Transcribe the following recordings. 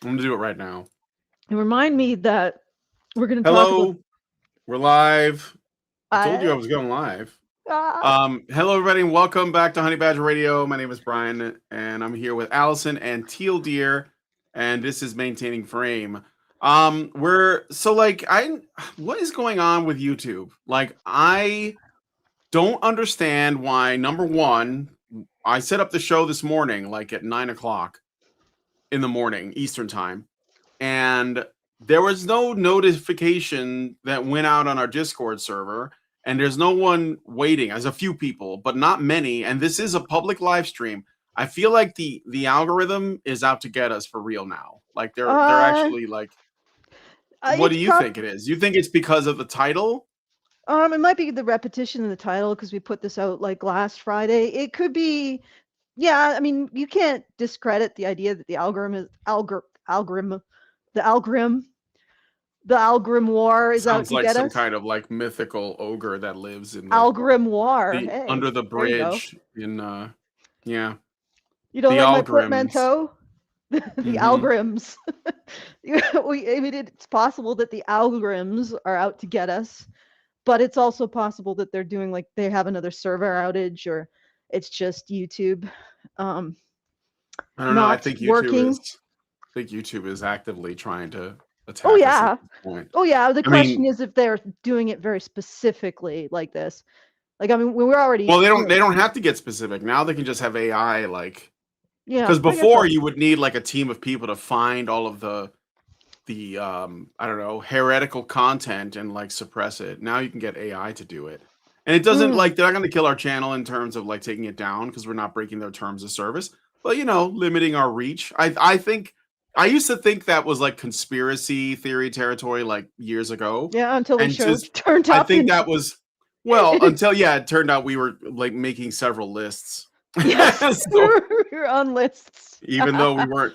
I'm going to do it right now. And remind me that we're going to talk about... Hello. We're live. I told you I was going live. Hello, everybody, and welcome back to Honey Badger Radio. My name is Brian, and I'm here with Alison and TL, and this is Maintaining Frame. What is going on with YouTube? Like, I don't understand why. Number one, I set up the show this morning, like at 9:00 in the morning Eastern time, and there was no notification that went out on our Discord server, and there's no one waiting. There's a few people, but not many, and this is a public live stream. I feel like the algorithm is out to get us for real now. Like they're actually like, what do you think it is? You think it's because of the title? It might be the repetition in the title because we put this out like last Friday. It could be, yeah. I mean, you can't discredit the idea that the algorithm war is out to like get some us. kind of like mythical ogre that lives in the war under the bridge in yeah. You don't like my portmanteau? The algorithms. I mean, it's possible that the algorithms are out to get us, but it's also possible that they're doing like they have another server outage, or it's just YouTube. I don't know. I think YouTube is actively trying to attack. Oh yeah. Oh yeah. The question is if they're doing it very specifically like this. Like, I mean, we're already... Well, they don't have to get specific. Now they can just have AI, like... Yeah. Because before you would need, like, a team of people to find all of the I don't know, heretical content and, like, suppress it. Now you can get AI to do it. And it doesn't, like, they're not going to kill our channel in terms of, like, taking it down because we're not breaking their terms of service. But, you know, limiting our reach. I think... I used to think that was, like, conspiracy theory territory, like, years ago. Yeah, until we turned up. I think that was... Well, until, it turned out we were, like, making several lists. Yes, so, we're on lists. Even though we weren't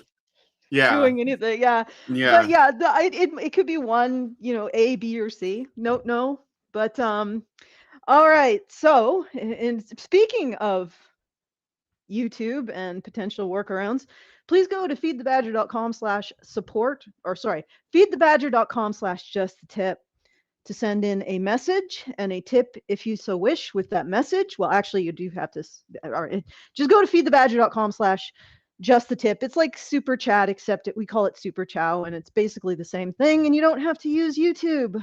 doing anything, yeah. But yeah, it could be one, you know, A, B, or C. No. But, all right. So, and speaking of YouTube and potential workarounds, please go to feedthebadger.com/support, or sorry, feedthebadger.com/justthetip to send in a message and a tip if you so wish with that message. Well, actually, you do have to. All right, just go to feedthebadger.com/justthetip. It's like super chat, except we call it super chow, and it's basically the same thing. And you don't have to use YouTube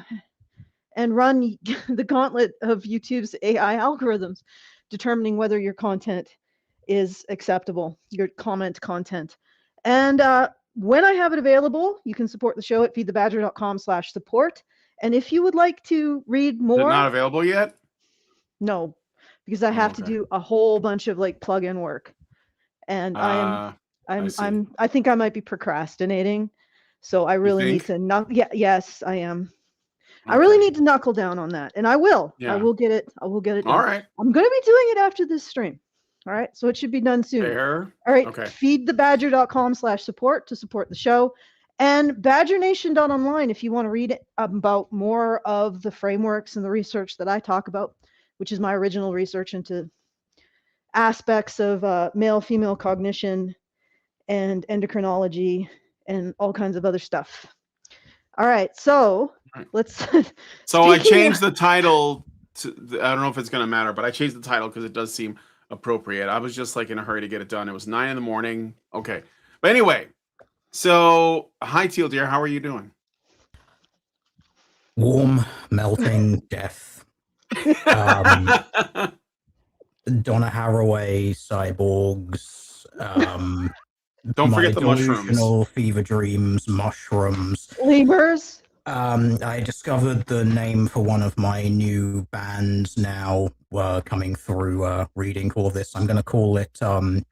and run the gauntlet of YouTube's AI algorithms, determining whether your content is acceptable, your comment content. And when I have it available, you can support the show at feedthebadger.com/support. And if you would like to read more... Is it not available yet? No, because I have to do a whole bunch of like plug-in work. And I think I might be procrastinating. So I really need to yes, I am. Okay. I really need to knuckle down on that. And I will. Yeah. I will get it done. All right. I'm going to be doing it after this stream. All right. So it should be done soon. Fair. All right. Okay. Feedthebadger.com/support to support the show. And badgernation.online if you want to read about more of the frameworks and the research that I talk about, which is my original research into aspects of male-female cognition and endocrinology and all kinds of other stuff. All right, so let's... So I changed the title to... I don't know if it's going to matter, but I changed the title because it does seem appropriate. I was just like in a hurry to get it done. It was 9 in the morning. Okay. But anyway... So, hi, Teal dear. How are you doing? Warm, melting, death. Donna Haraway, cyborgs. Don't forget the mushrooms. Fever dreams, mushrooms. Lemurs. I discovered the name for one of my new bands now coming through reading all this. I'm going to call it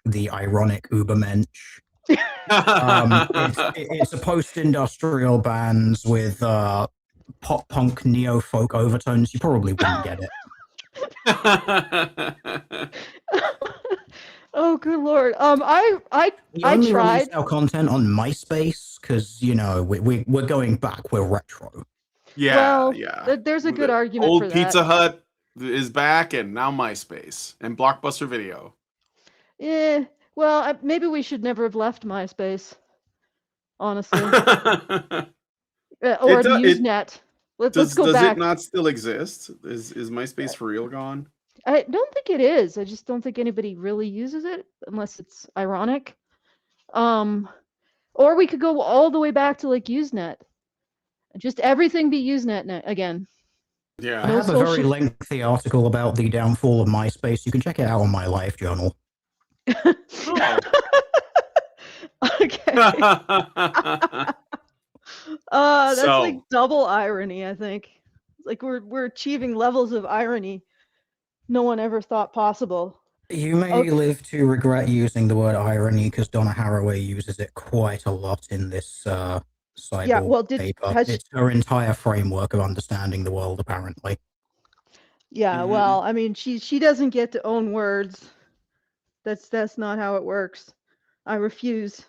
the Ironic Ubermensch. It's a post-industrial bands with pop-punk neo-folk overtones. You probably wouldn't get it. Oh, good Lord. I tried our content on MySpace because, you know, we're going back. We're retro. Yeah, well, yeah. There's a good argument for that. Old Pizza Hut is back, and now MySpace and Blockbuster Video. Yeah. Well, maybe we should never have left MySpace. honestly. Or Usenet. Let's go does back. It not still exist? Is MySpace for real gone? I don't think it is. I just don't think anybody really uses it unless it's ironic. Or we could go all the way back to like Usenet. Just everything be Usenet again. Yeah. I have a very lengthy article about the downfall of MySpace. You can check it out on my Life journal. Oh. Okay. That's like double irony, I think. It's like we're achieving levels of irony no one ever thought possible. You may live to regret using the word irony because Donna Haraway uses it quite a lot in this Cyborg paper. It's her entire framework of understanding the world, apparently. Yeah, well, I mean, she doesn't get to own words. That's not how it works. I refuse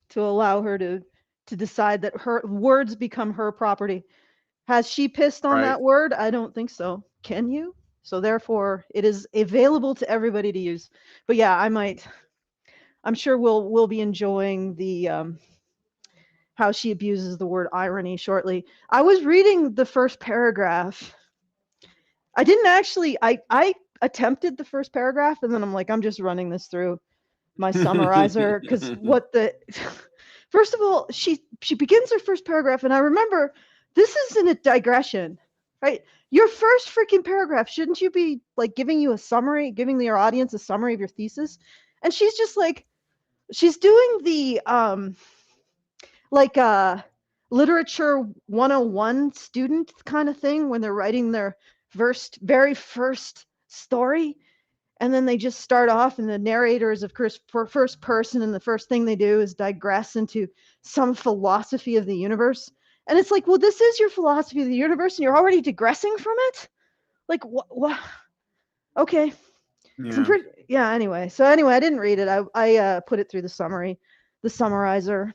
to allow her to decide that her words become her property. Has she pissed on that word? I don't think so. Can you? So therefore, it is available to everybody to use. But yeah, I'm sure we'll be enjoying the how she abuses the word irony shortly. I was reading the first paragraph. I didn't actually. I attempted the first paragraph, and then I'm like, I'm just running this through my summarizer because first of all, she begins her first paragraph, and I remember this isn't a digression, right? Your first freaking paragraph, shouldn't you be like giving you a summary, giving your audience a summary of your thesis? And she's just like, she's doing the literature 101 student kind of thing when they're writing their very first story. And then they just start off, and the narrator is, of course, first person, and the first thing they do is digress into some philosophy of the universe. And it's like, well, this is your philosophy of the universe, and you're already digressing from it? Like, what? Okay. Yeah. Anyway. So anyway, I didn't read it. I put it through the summarizer.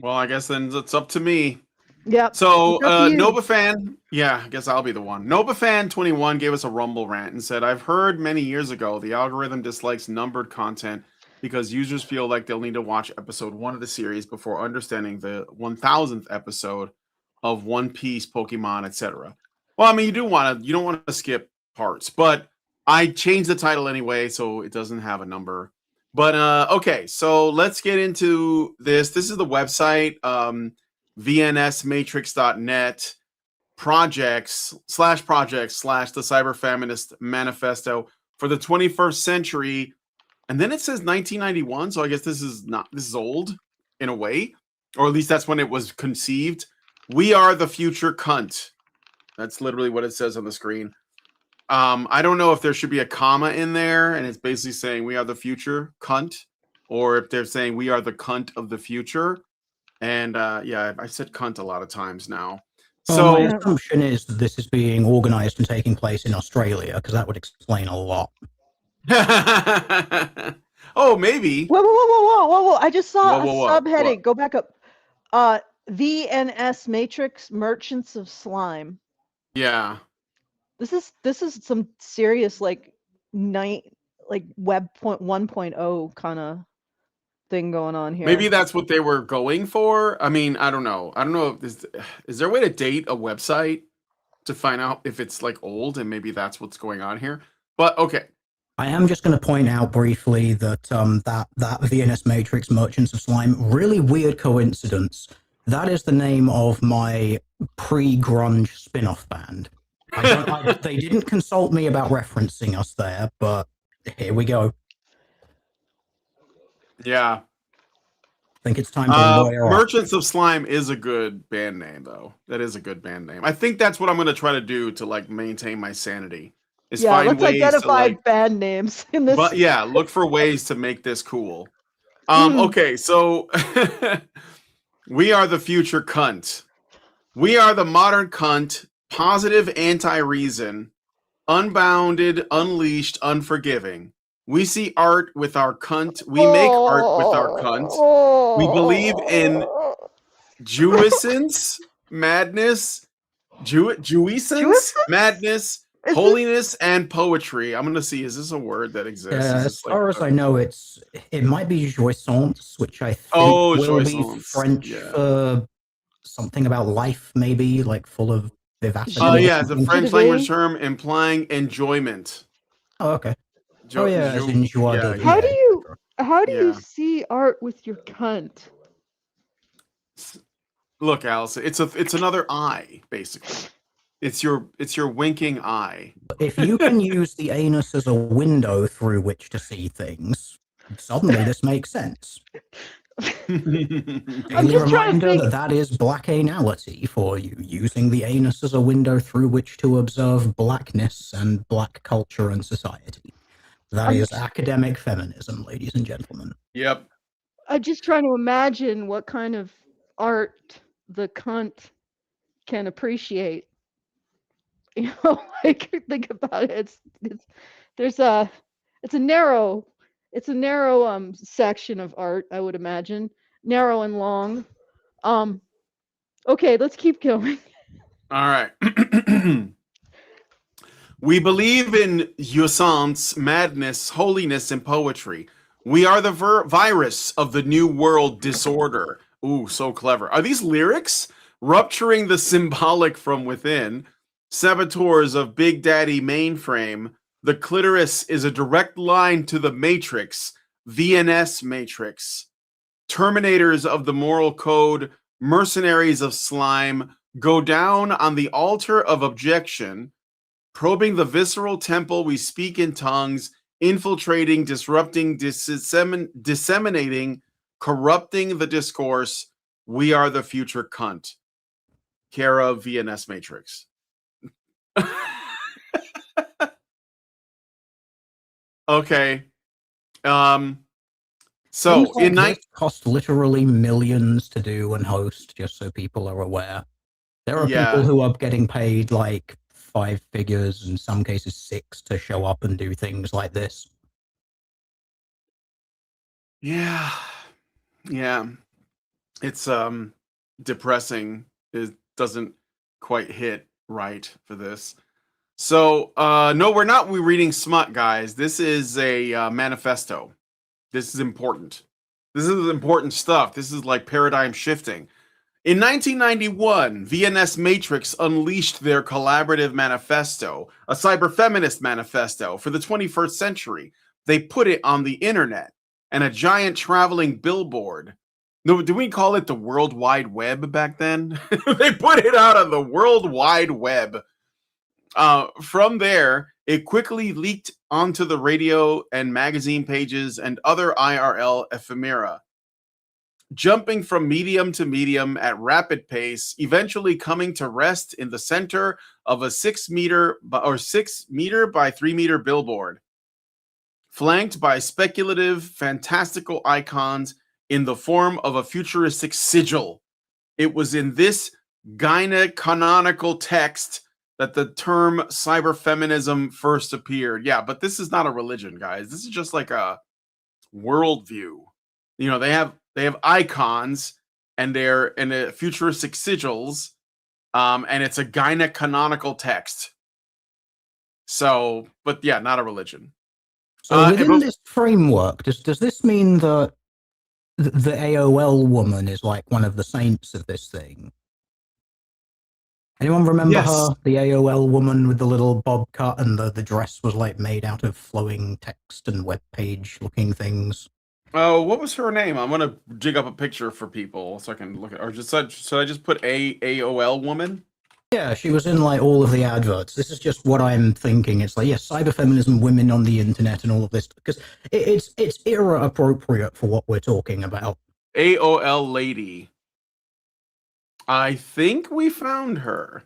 Well, I guess then it's up to me. Yep. So Nobafan, I guess I'll be the one. Nobafan21 gave us a Rumble rant and said, I've heard many years ago the algorithm dislikes numbered content because users feel like they'll need to watch episode 1 of the series before understanding the 1000th episode of One Piece, Pokemon, etc. Well, I mean, you don't want to skip parts, but I changed the title anyway, so it doesn't have a number. But okay, so let's get into this. This is the website. vnsmatrix.net projects / the Cyberfeminist Manifesto for the 21st century. And then it says 1991. So I guess this is old in a way, or at least that's when it was conceived. We are the future cunt. That's literally what it says on the screen. I don't know if there should be a comma in there and it's basically saying we are the future cunt, or if they're saying we are the cunt of the future. And I said cunt a lot of times now. So my assumption is that this is being organized and taking place in Australia, because that would explain a lot. Oh, maybe. Whoa. I just saw a subheading. Go back up. VNS Matrix Merchants of Slime. Yeah. This is some serious like Web 1.0 kind of thing going on here. Maybe that's what they were going for. I mean, I don't know. Is there a way to date a website to find out if it's like old, and maybe that's what's going on here? But okay. I am just going to point out briefly that that VNS Matrix Merchants of Slime, really weird coincidence. That is the name of my pre-grunge spin-off band. They didn't consult me about referencing us there, but here we go. Yeah. I think it's time to Merchants of Slime is a good band name, though. That is a good band name. I think that's what I'm going to try to do to like maintain my sanity. Let's identify band names in this. But yeah, look for ways to make this cool. Okay, so we are the future cunt. We are the modern cunt, positive anti-reason, unbounded, unleashed, unforgiving. We see art with our cunt. We make art with our cunt. We believe in Jewisance, madness, Jewisance, madness, Holiness and poetry. I'm gonna see. Is this a word that exists? Is As this far as I know, it might be jouissance, which I think will be jouissance. French for something about life, maybe like full of vivacity. Yeah, it's a French language term implying enjoyment. Oh, okay. As in joie de How vivre. do you see art with your cunt? Look, Alice, it's another eye, basically. It's your winking eye. If you can use the anus as a window through which to see things, suddenly this makes sense. Daily reminder that is black anality for you, using the anus as a window through which to observe blackness and black culture and society. That is academic feminism, ladies and gentlemen. Yep. I'm just trying to imagine what kind of art the cunt can appreciate. You know, like think about it. It's a narrow section of art, I would imagine. Narrow and long. Okay, let's keep going. All right. We believe in jouissance, madness, holiness, and poetry. We are the virus of the new world disorder. Ooh, so clever. Are these lyrics? Rupturing the symbolic from within. Saboteurs of Big Daddy mainframe. The clitoris is a direct line to the matrix. VNS matrix. Terminators of the moral code. Mercenaries of slime. Go down on the altar of objection. Probing the visceral temple, we speak in tongues, infiltrating, disrupting, disseminating, corrupting the discourse. We are the future cunt. Kara VNS Matrix. Okay. So like in this cost literally millions to do and host, just so people are aware. There are people who are getting paid like 5 figures, in some cases 6, to show up and do things like this. Yeah. It's depressing. It doesn't quite hit right for this. So no, we're not reading smut, guys. This is a manifesto. This is important. This is important stuff. This is like paradigm shifting. In 1991, VNS Matrix unleashed their collaborative manifesto, a cyberfeminist manifesto for the 21st century. They put it on the internet and a giant traveling billboard. No, do we call it the World Wide Web back then? They put it out on the World Wide Web. From there, it quickly leaked onto the radio and magazine pages and other IRL ephemera. Jumping from medium to medium at rapid pace, eventually coming to rest in the center of a 6 meter by 3 meter billboard, flanked by speculative, fantastical icons in the form of a futuristic sigil. It was in this gynecanonical text that the term cyberfeminism first appeared. Yeah, but this is not a religion, guys. This is just like a worldview. You know, they have icons and they're in a futuristic sigils, and it's a gynecanonical text. So, but yeah, not a religion. So within this framework, does this mean that the AOL woman is like one of the saints of this thing? Anyone remember her? The AOL woman with the little bob cut and the dress was like made out of flowing text and web page looking things. Oh, what was her name? I'm gonna dig up a picture for people so I can look at. Or should I just put AOL woman? Yeah, she was in like all of the adverts. This is just what I'm thinking. It's like, cyberfeminism, women on the internet, and all of this, because it's era appropriate for what we're talking about. AOL lady. I think we found her.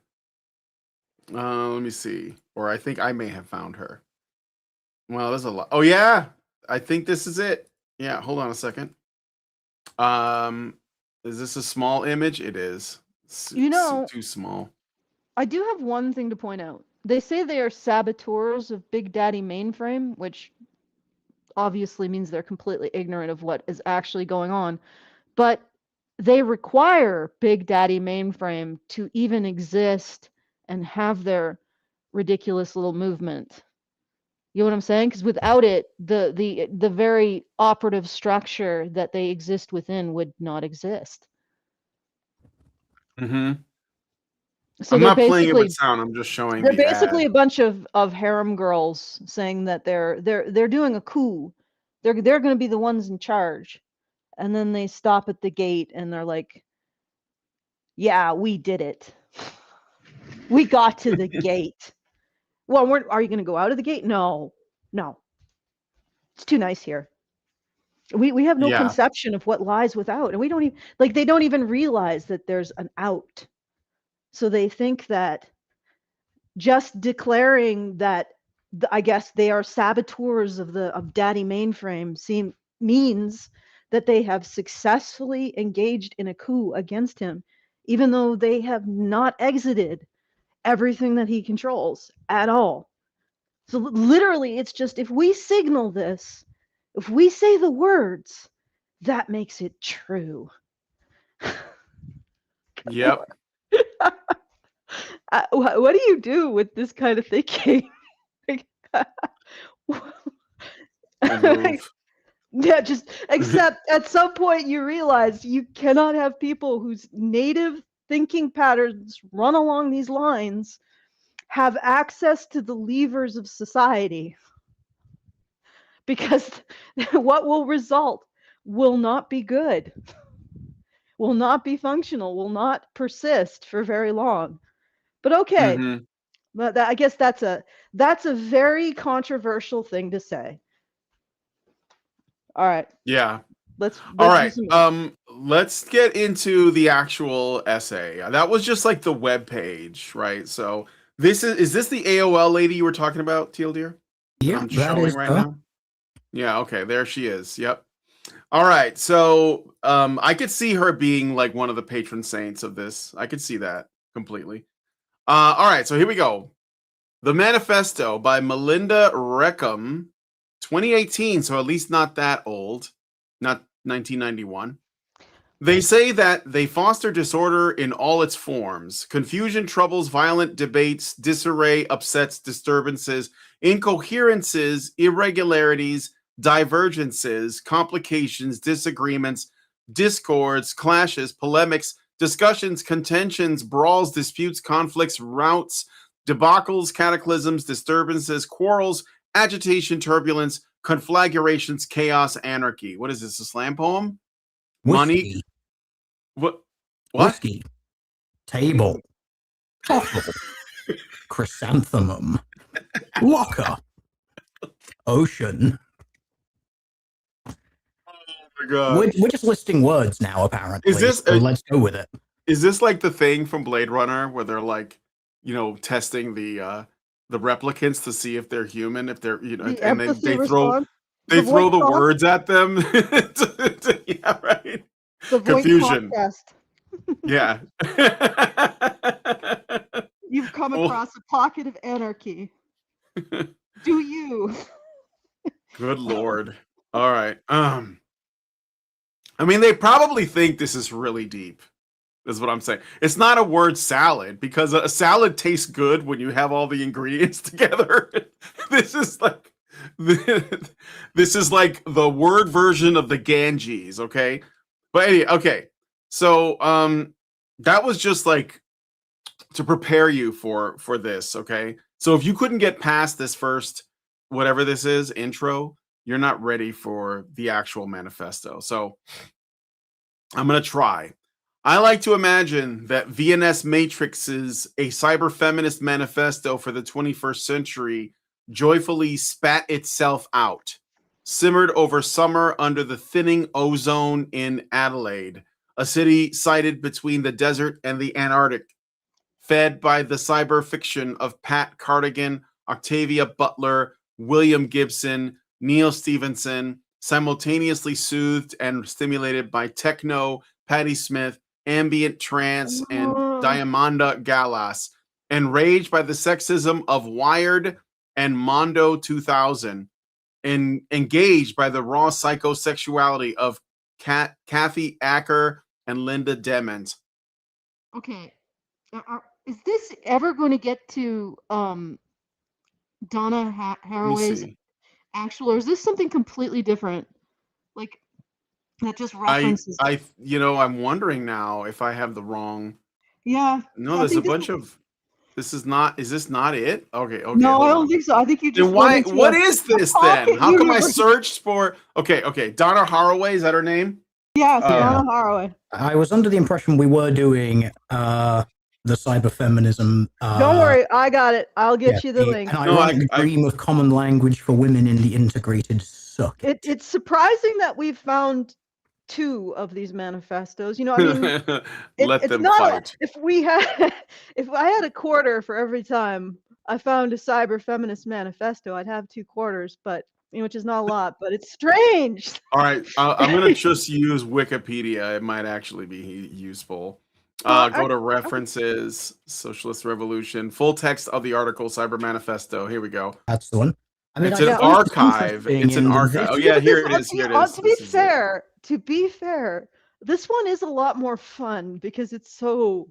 Let me see. Or I think I may have found her. Well, there's a lot. Oh yeah, I think this is it. Yeah, hold on a second. Is this a small image? It is. It's too small. I do have one thing to point out. They say they are saboteurs of Big Daddy mainframe, which obviously means they're completely ignorant of what is actually going on. But they require Big Daddy mainframe to even exist and have their ridiculous little movement. You know what I'm saying? Because without it, the very operative structure that they exist within would not exist. Mm-hmm. So I'm they're not playing it with basically sound. I'm just showing they're the basically ad. a bunch of harem girls saying that they're doing a coup. They're going to be the ones in charge, and then they stop at the gate and they're like, "Yeah, we did it. We got to the gate." Well, are you going to go out of the gate? No, it's too nice here. We have no Yeah. conception of what lies without, and we don't even they don't even realize that there's an out. So they think that just declaring that I guess they are saboteurs of Daddy Mainframe means that they have successfully engaged in a coup against him, even though they have not exited everything that he controls at all. So literally, it's just if we signal this, if we say the words, that makes it true. Yep. What do you do with this kind of thinking? Move. Yeah, just except at some point you realize you cannot have people whose native thinking patterns run along these lines have access to the levers of society, because what will result will not be good, will not be functional, will not persist for very long. But okay, Mm-hmm. but I guess that's a very controversial thing to say. All right. Yeah. Let's All do right. some more. Let's get into the actual essay. That was just like the web page, right? So this is this the AOL lady you were talking about, Teal dear? Yeah, I'm that showing is right now. Yeah, okay, there she is. Yep. All right. So I could see her being like one of the patron saints of this. I could see that completely. All right, so here we go. The Manifesto by Melinda Reckham, 2018, so at least not that old, not 1991. They say that they foster disorder in all its forms: confusion, troubles, violent debates, disarray, upsets, disturbances, incoherences, irregularities, divergences, complications, disagreements, discords, clashes, polemics, discussions, contentions, brawls, disputes, conflicts, routs, debacles, cataclysms, disturbances, quarrels, agitation, turbulence, conflagrations, chaos, anarchy. What is this, a slam poem? Monique? whiskey, What? whiskey, table, bottle, chrysanthemum, locker, ocean. Oh my god! We're just listing words now, apparently. Is this so let's go with it. is this like the thing from Blade Runner where they're like, testing the replicants to see if they're human, if they're The and then empathy response, they the throw void the talk, words at them. Yeah, right. the void talk Confusion. test. Yeah. You've come Oh, across a pocket of anarchy. Do you? good lord. All right. I mean, they probably think this is really deep. Is what I'm saying. It's not a word salad, because a salad tastes good when you have all the ingredients together. This is like this is like the word version of the Ganges, okay? But anyway, okay. So that was just like to prepare you for this, okay? So if you couldn't get past this first whatever this is, intro, you're not ready for the actual manifesto. So I'm going to try. I like to imagine that VNS Matrix's A Cyberfeminist Manifesto for the 21st Century joyfully spat itself out, simmered over summer under the thinning ozone in Adelaide, a city sited between the desert and the Antarctic, fed by the cyber fiction of Pat Cardigan, Octavia Butler, William Gibson, Neil Stevenson, simultaneously soothed and stimulated by techno, Patti Smith, ambient trance, and Diamanda Gallas, enraged by the sexism of Wired and Mondo 2000, and engaged by the raw psychosexuality of Kathy Acker and Linda Dement. Okay. is this ever going to get to Donna Haraway's actual, or is this something completely different? Like that just references. I'm wondering now if I have the wrong. Yeah. No, there's a bunch of. This is not. Is this not it? Okay. No, I don't think so. I think you just. Then why? What is this then? How come I searched for? Okay. Donna Haraway, is that her name? Yeah, Donna Haraway. I was under the impression we were doing the cyberfeminism. Don't worry, I got it. I'll get you the link. An ironic dream of common language for women in the integrated circuit. It's surprising that we've found 2 of these manifestos. I mean, let them fight. If I had a quarter for every time I found a Cyberfeminist Manifesto, I'd have 2 quarters, but which is not a lot, but it's strange. All right, I'm gonna just use Wikipedia. It might actually be useful. Go to references, Socialist Revolution, full text of the article, Cyber Manifesto. Here we go. That's the one. I mean, it's an archive. It's an archive. Oh yeah, here it is. Here it is. To be fair, this one is a lot more fun because it's so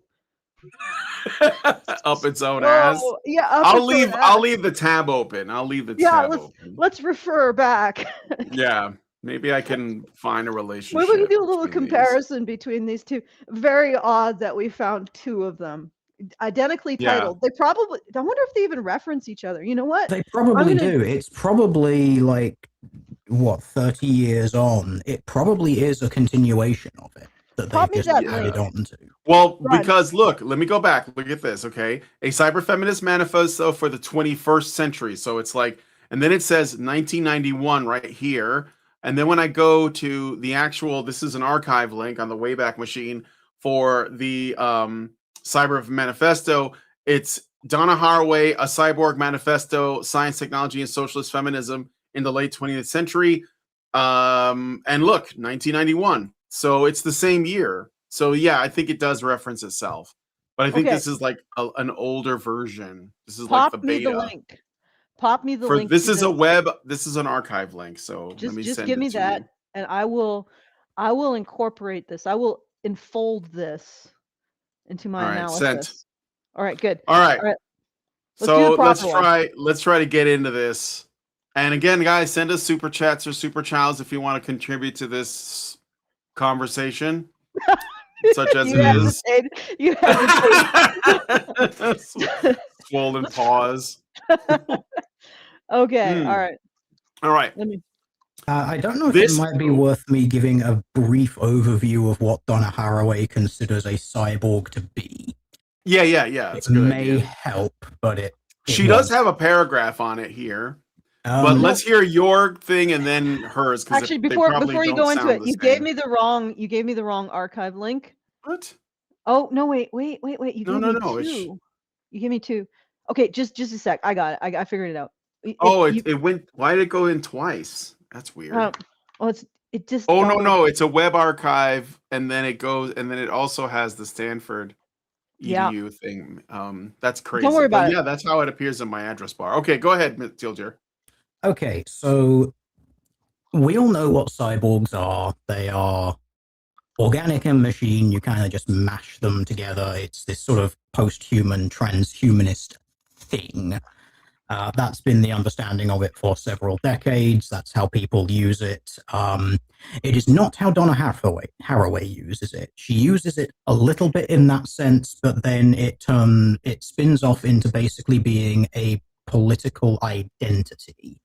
up its own ass. Yeah, I'll leave the tab open. Let's refer back. Yeah. Maybe I can find a relationship. Maybe we can do a little comparison between these 2. Very odd that we found 2 of them identically titled. They probably. I wonder if they even reference each other. You know what? They probably do. It's probably like 30 years on. It probably is a continuation of it that they just added on to. Well, because look, let me go back. Look at this. Okay, a Cyberfeminist Manifesto for the 21st century. So it's like, and then it says 1991 right here. And then when I go to the actual, this is an archive link on the Wayback Machine for the Cyber Manifesto. It's Donna Haraway, A Cyborg Manifesto, Science, Technology, and Socialist Feminism in the late 20th century. And look, 1991. So it's the same year. So yeah, I think it does reference itself. But I think this is like an older version. This is like the beta. Pop me the link. This is an archive link. So just give me that, and I will incorporate this. I will enfold this into my analysis. Sent. All right, good. All right. So let's try to get into this. And again, guys, send us super chats or super chows if you want to contribute to this conversation, such as it is. You hesitate. Swollen pause. Okay. All right. I don't know if it might be worth me giving a brief overview of what Donna Haraway considers a cyborg to be. Yeah. It may help, but she does have a paragraph on it here. But let's hear your thing and then hers. Actually, before you go into it, you gave me the wrong archive link. What? Oh no! Wait! You gave me 2. You gave me 2. Okay, just a sec. I got it. I figured it out. It went. Why did it go in twice? That's weird. It just. Oh no! It's a web archive, and then it goes, and then it also has the Stanford edu thing. That's crazy. Don't worry about it. Yeah, that's how it appears in my address bar. Okay, go ahead, Ms. Tilger. Okay, so we all know what cyborgs are. They are organic and machine. You kind of just mash them together. It's this sort of post-human, transhumanist thing. That's been the understanding of it for several decades. That's how people use it. It is not how Donna Haraway uses it. She uses it a little bit in that sense, but then it spins off into basically being a political identity.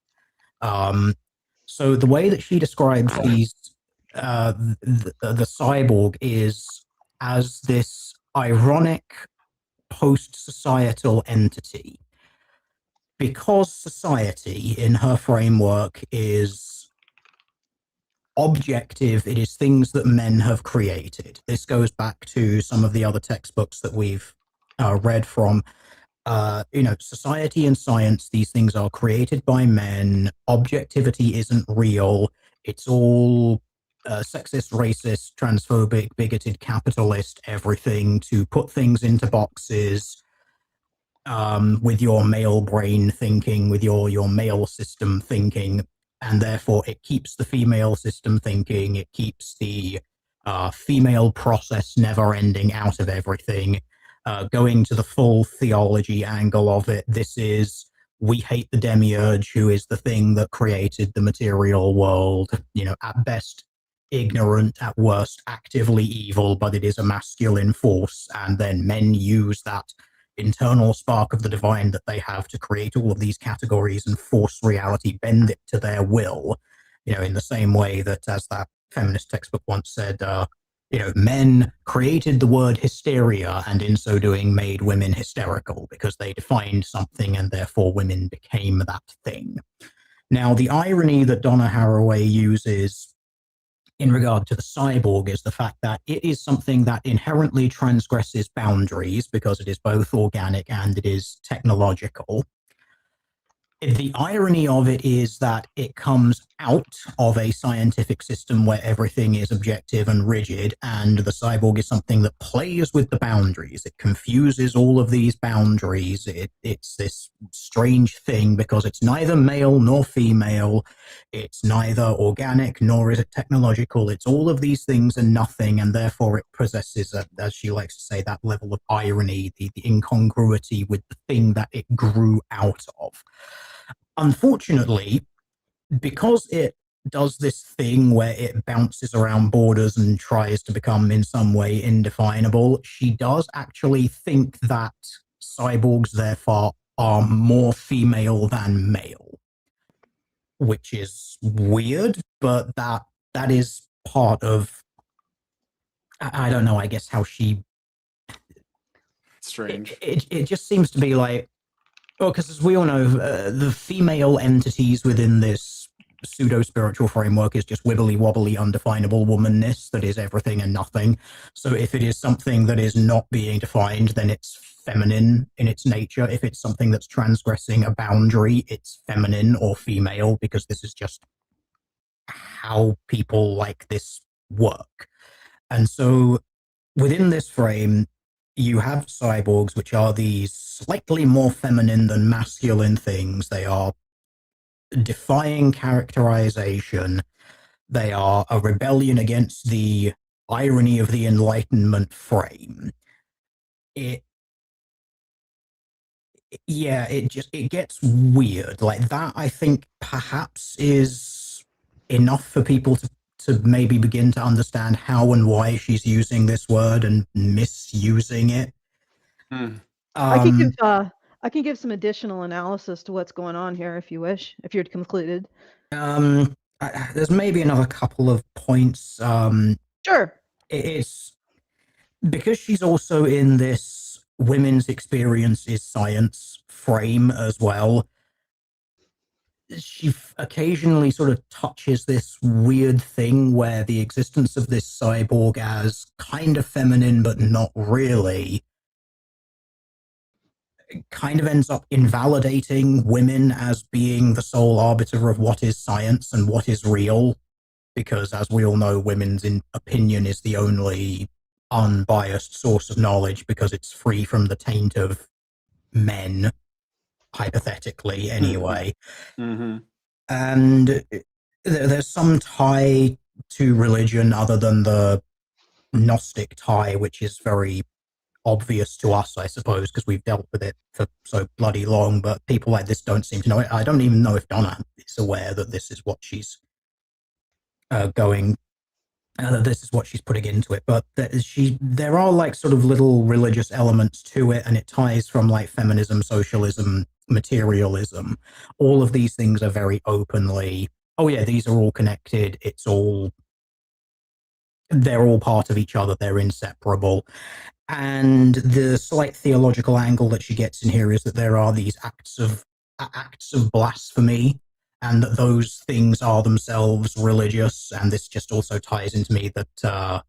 So the way that she describes these, the cyborg is as this ironic post-societal entity. Because society, in her framework, is objective, it is things that men have created. This goes back to some of the other textbooks that we've read from. Society and science, these things are created by men. Objectivity isn't real. It's all sexist, racist, transphobic, bigoted, capitalist, everything to put things into boxes with your male brain thinking, with your male system thinking, and therefore it keeps the female system thinking. It keeps the female process never ending out of everything. going to the full theology angle of it. This is, we hate the demiurge, who is the thing that created the material world, at best ignorant, at worst actively evil, but it is a masculine force, and then men use that internal spark of the divine that they have to create all of these categories and force reality, bend it to their will, in the same way that, as that feminist textbook once said, men created the word hysteria, and in so doing made women hysterical because they defined something and therefore women became that thing. Now, the irony that Donna Haraway uses in regard to the cyborg is the fact that it is something that inherently transgresses boundaries because it is both organic and it is technological. The irony of it is that it comes out of a scientific system where everything is objective and rigid, and the cyborg is something that plays with the boundaries. It confuses all of these boundaries. It's this strange thing because it's neither male nor female. It's neither organic nor is it technological. It's all of these things and nothing, and therefore it possesses, as she likes to say, that level of irony, the incongruity with the thing that it grew out of. Unfortunately, because it does this thing where it bounces around borders and tries to become in some way indefinable, she does actually think that cyborgs therefore are more female than male, which is weird, but that is part of, I don't know, I guess how she... Strange. It just seems to be like, well, because as we all know, the female entities within this pseudo-spiritual framework is just wibbly-wobbly, undefinable womanness that is everything and nothing. So if it is something that is not being defined, then it's feminine in its nature. If it's something that's transgressing a boundary, it's feminine or female, because this is just how people like this work. And so within this frame, you have cyborgs, which are these slightly more feminine than masculine things. They are defying characterization. They are a rebellion against the irony of the Enlightenment frame. It gets weird. Like that, I think perhaps is enough for people to maybe begin to understand how and why she's using this word and misusing it. I can give some additional analysis to what's going on here if you wish, if you're concluded. There's maybe another couple of points. Sure. It's because she's also in this women's experience is science frame as well. She occasionally sort of touches this weird thing where the existence of this cyborg as kind of feminine but not really kind of ends up invalidating women as being the sole arbiter of what is science and what is real, because as we all know, women's opinion is the only unbiased source of knowledge because it's free from the taint of men, hypothetically anyway. Mm-hmm. And there's some tie to religion other than the Gnostic tie, which is very obvious to us, I suppose, because we've dealt with it for so bloody long, but people like this don't seem to know it. I don't even know if Donna is aware that this is what she's this is what she's putting into it, but there are like sort of little religious elements to it, and it ties from like feminism, socialism, materialism. All of these things are very openly, oh yeah, these are all connected, they're all part of each other, they're inseparable. And the slight theological angle that she gets in here is that there are these acts of blasphemy, and that those things are themselves religious. And this just also ties into me that,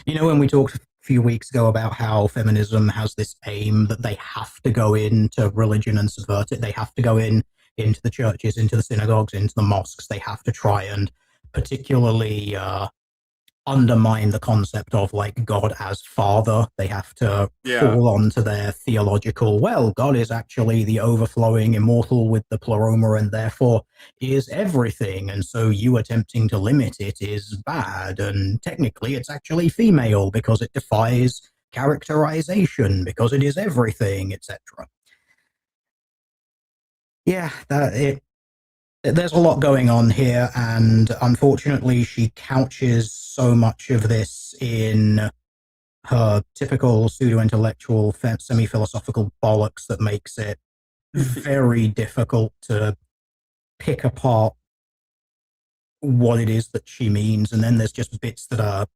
when we talked a few weeks ago about how feminism has this aim that they have to go into religion and subvert it, they have to go into the churches, into the synagogues, into the mosques, they have to try and particularly undermine the concept of like God as father. They have to fall onto their theological, well, God is actually the overflowing immortal with the pleroma and therefore is everything, and so you attempting to limit it is bad, and technically it's actually female because it defies characterization because it is everything, etc. Yeah, there's a lot going on here, and unfortunately she couches so much of this in her typical pseudo-intellectual, semi-philosophical bollocks that makes it very difficult to pick apart what it is that she means. And then there's just bits that are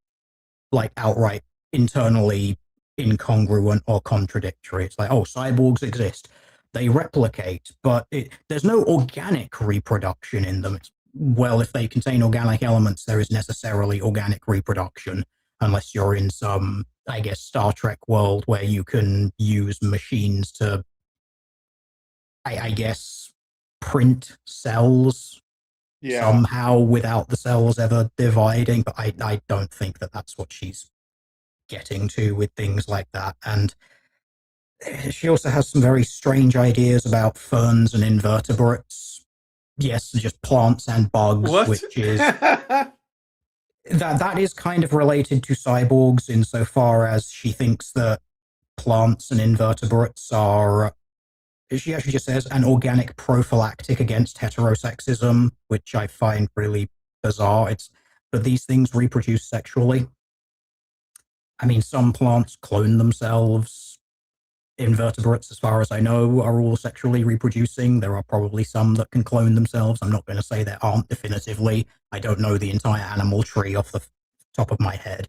like outright internally incongruent or contradictory. It's like, oh, cyborgs exist, they replicate, but there's no organic reproduction in them. Well, if they contain organic elements, there is necessarily organic reproduction, unless you're in some, I guess, Star Trek world where you can use machines to, I guess, print cells somehow without the cells ever dividing. But I don't think that that's what she's getting to with things like that. And she also has some very strange ideas about ferns and invertebrates. Yes, just plants and bugs, which is that is kind of related to cyborgs insofar as she thinks that plants and invertebrates are, she actually just says, an organic prophylactic against heterosexism, which I find really bizarre. But these things reproduce sexually. I mean, some plants clone themselves. Invertebrates, as far as I know, are all sexually reproducing. There are probably some that can clone themselves. I'm not going to say there aren't definitively. I don't know the entire animal tree off the top of my head.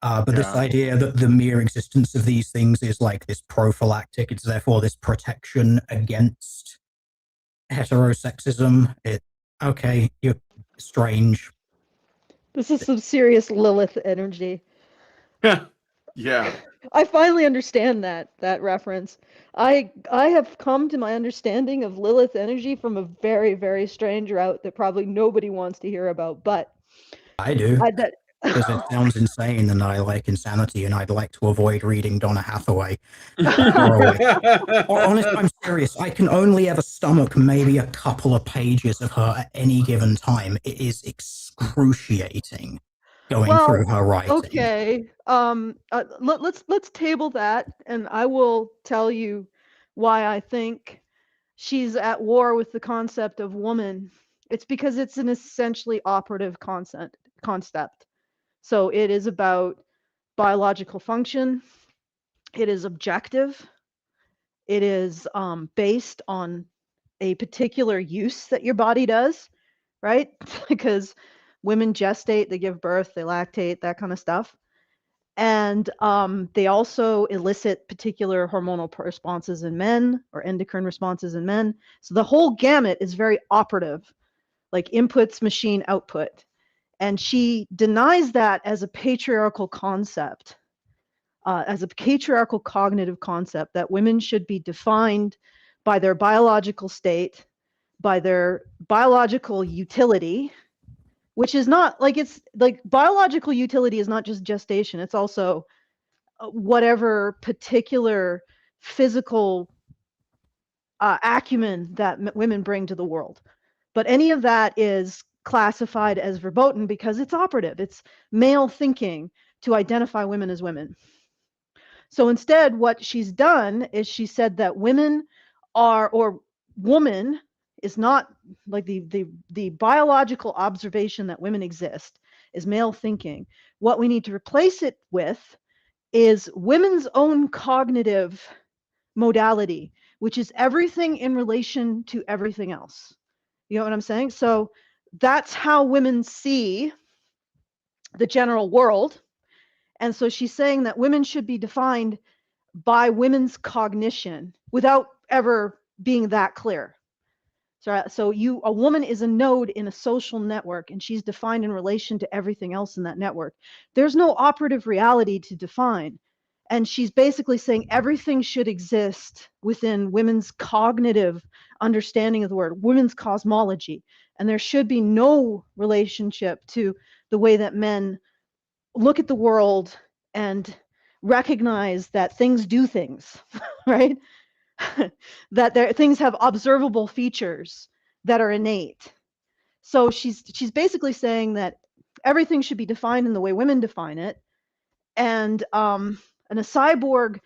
But this idea that the mere existence of these things is like this prophylactic, it's therefore this protection against heterosexism. Okay, you're strange. This is some serious Lilith energy. Yeah. I finally understand that reference. I have come to my understanding of Lilith energy from a very, very strange route that probably nobody wants to hear about, but I do. Because it sounds insane, and I like insanity, and I'd like to avoid reading Donna Hathaway. Honestly, I'm serious. I can only ever stomach maybe a couple of pages of her at any given time. It is excruciating going through her writing. Okay. Let's table that, and I will tell you why I think she's at war with the concept of woman. It's because it's an essentially operative concept. So it is about biological function. It is objective. It is based on a particular use that your body does, right? Because women gestate, they give birth, they lactate, that kind of stuff. And they also elicit particular hormonal responses in men or endocrine responses in men. So the whole gamut is very operative, like inputs, machine, output. And she denies that as a patriarchal concept, as a patriarchal cognitive concept, that women should be defined by their biological state, by their biological utility, which is not like, it's like biological utility is not just gestation. It's also whatever particular physical acumen that women bring to the world. But any of that is classified as verboten because it's operative. It's male thinking to identify women as women. So instead, what she's done is she said that women are, or woman is not, like the biological observation that women exist is male thinking. What we need to replace it with is women's own cognitive modality, which is everything in relation to everything else. You know what I'm saying? So that's how women see the general world. And so she's saying that women should be defined by women's cognition without ever being that clear. So a woman is a node in a social network, and she's defined in relation to everything else in that network. There's no operative reality to define. And she's basically saying everything should exist within women's cognitive understanding of the word, women's cosmology. And there should be no relationship to the way that men look at the world and recognize that things do things, right? That things have observable features that are innate. So she's basically saying that everything should be defined in the way women define it. And And a cyborg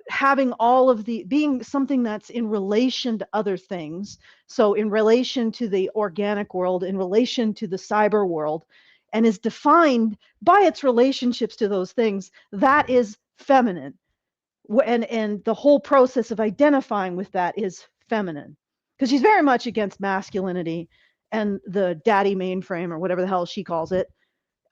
having all of the, being something that's in relation to other things. So in relation to the organic world, in relation to the cyber world, and is defined by its relationships to those things, that is feminine. And the whole process of identifying with that is feminine, because she's very much against masculinity and the daddy mainframe, or whatever the hell she calls it,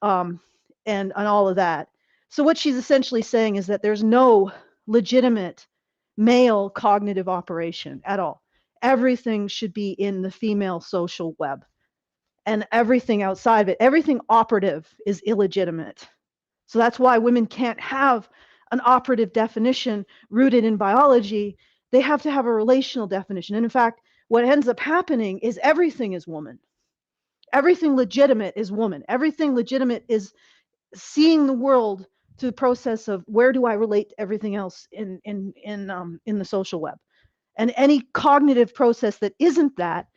and all of that. So what she's essentially saying is that there's no legitimate male cognitive operation at all. Everything should be in the female social web, and everything outside of it, everything operative, is illegitimate. So that's why women can't have an operative definition rooted in biology. They have to have a relational definition. And in fact, what ends up happening is everything is woman. Everything legitimate is woman. Everything legitimate is seeing the world through the process of where do I relate to everything else in the social web. And any cognitive process that isn't that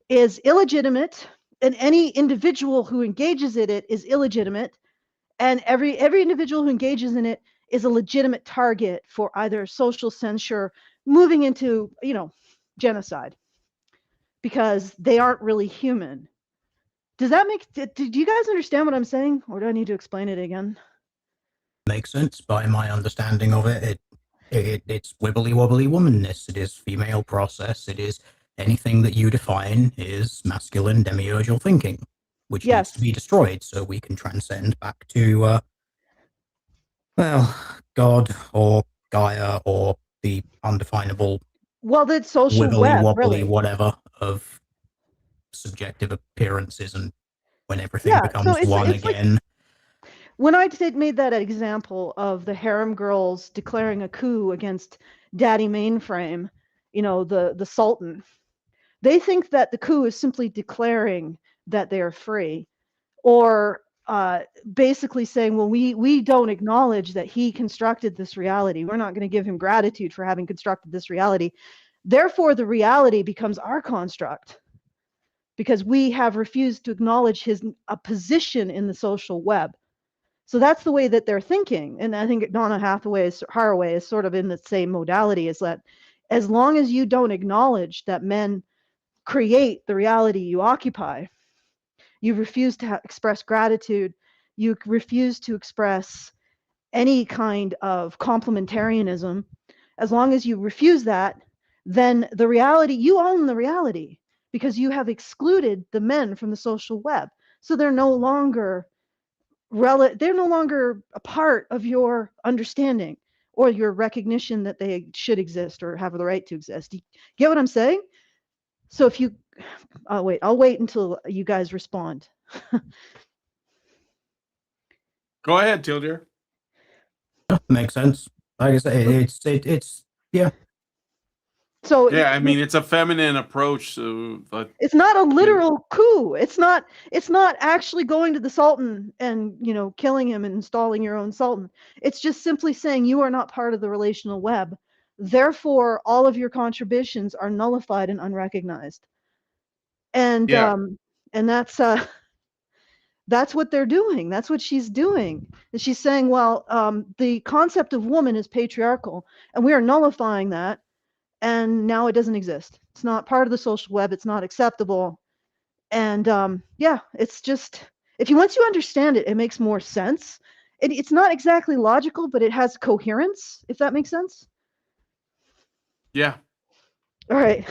is illegitimate, and any individual who engages in it is illegitimate, and every individual who engages in it is a legitimate target for either social censure, moving into, genocide, because they aren't really human. Does that make, do you guys understand what I'm saying, or do I need to explain it again? Makes sense. By my understanding of it, it's wibbly wobbly womanness. It is female process. It is anything that you define is masculine demiurgical thinking, which needs to be destroyed so we can transcend back to, God or Gaia or the undefinable, the social wibbly web, wobbly really. whatever of subjective appearances, and when everything becomes one again. When I made that example of the harem girls declaring a coup against Daddy Mainframe, the Sultan, they think that the coup is simply declaring that they are free, or basically saying, well, we don't acknowledge that he constructed this reality. We're not going to give him gratitude for having constructed this reality. Therefore, the reality becomes our construct, because we have refused to acknowledge a position in the social web. So that's the way that they're thinking. And I think Donna Haraway is sort of in the same modality, is that as long as you don't acknowledge that men create the reality you occupy, you refuse to express gratitude, you refuse to express any kind of complementarianism, as long as you refuse that, then the reality, you own the reality, because you have excluded the men from the social web. So they're no longer a part of your understanding or your recognition that they should exist or have the right to exist. You get what I'm saying? So if you, I'll wait until you guys respond. Go ahead, Tildir. Makes sense. Like I say, it's yeah. So yeah, I mean, it's a feminine approach to, but it's not a literal coup. It's not actually going to the Sultan and killing him and installing your own Sultan. It's just simply saying you are not part of the relational web. Therefore, all of your contributions are nullified and unrecognized. And and that's what they're doing. That's what she's doing. And she's saying, well, the concept of woman is patriarchal, and we are nullifying that. And now it doesn't exist. It's not part of the social web. It's not acceptable. And it's just, once you understand it, it makes more sense. It's not exactly logical, but it has coherence, if that makes sense. Yeah. All right.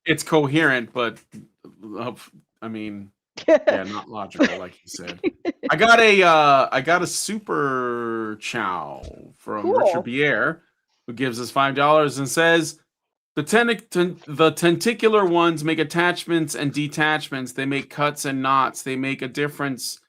It's coherent, but I mean, yeah, not logical, like you said. I got a super chow from Richard Pierre, who gives us $5 and says, the tentacular ones make attachments and detachments. They make cuts and knots. They make a difference.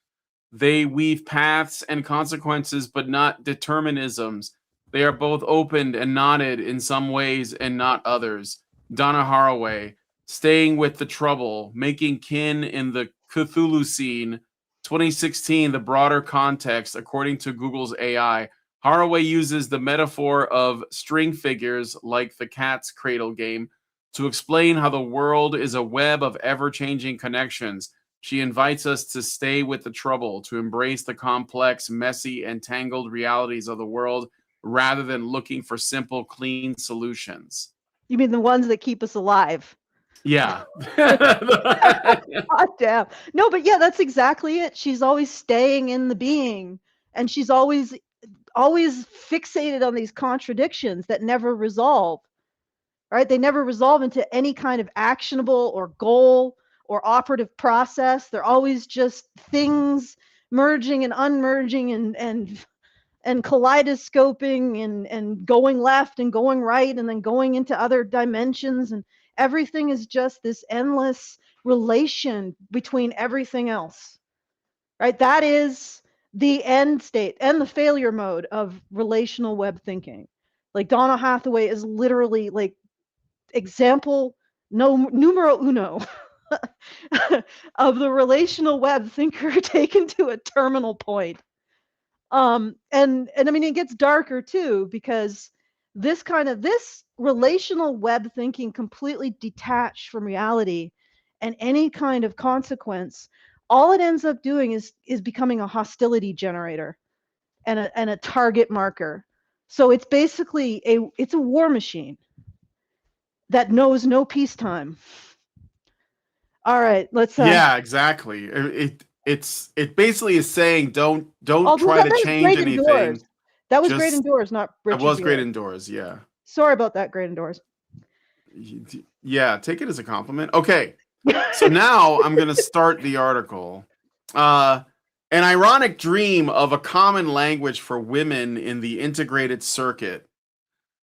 They weave paths and consequences, but not determinisms. They are both opened and knotted in some ways and not others. Donna Haraway, staying with the trouble, making kin in the Cthulhu scene, 2016, the broader context, according to Google's AI. Haraway uses the metaphor of string figures like the cat's cradle game to explain how the world is a web of ever-changing connections. She invites us to stay with the trouble, to embrace the complex, messy, and tangled realities of the world rather than looking for simple, clean solutions. You mean the ones that keep us alive? Yeah. God damn. No, but yeah, that's exactly it. She's always staying in the being, and she's always fixated on these contradictions that never resolve. Right? They never resolve into any kind of actionable or goal or operative process. They're always just things merging and unmerging and kaleidoscoping and going left and going right and then going into other dimensions, and everything is just this endless relation between everything else. Right? That is the end state and the failure mode of relational web thinking. Like Donna Hathaway is literally like example numero uno of the relational web thinker taken to a terminal point. And I mean, it gets darker too, because this relational web thinking completely detached from reality and any kind of consequence, all it ends up doing is becoming a hostility generator and a target marker. So it's basically it's a war machine that knows no peacetime. All right, let's. Yeah, exactly. It basically is saying don't try to change anything. Indoors. That was great indoors, not Richard. That was great indoors. Yeah. Sorry about that. Great indoors. Yeah, take it as a compliment. Okay, so now I'm gonna start the article. An ironic dream of a common language for women in the integrated circuit.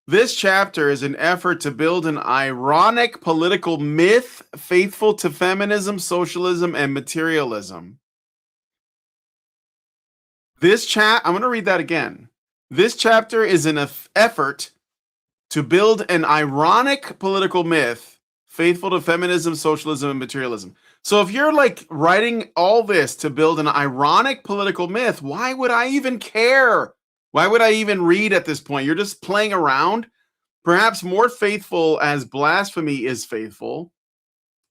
This chapter is an effort to build an ironic political myth faithful to feminism, socialism, and materialism. I'm going to read that again. This chapter is an effort to build an ironic political myth faithful to feminism, socialism, and materialism. So if you're like writing all this to build an ironic political myth, why would I even care? Why would I even read at this point? You're just playing around. Perhaps more faithful as blasphemy is faithful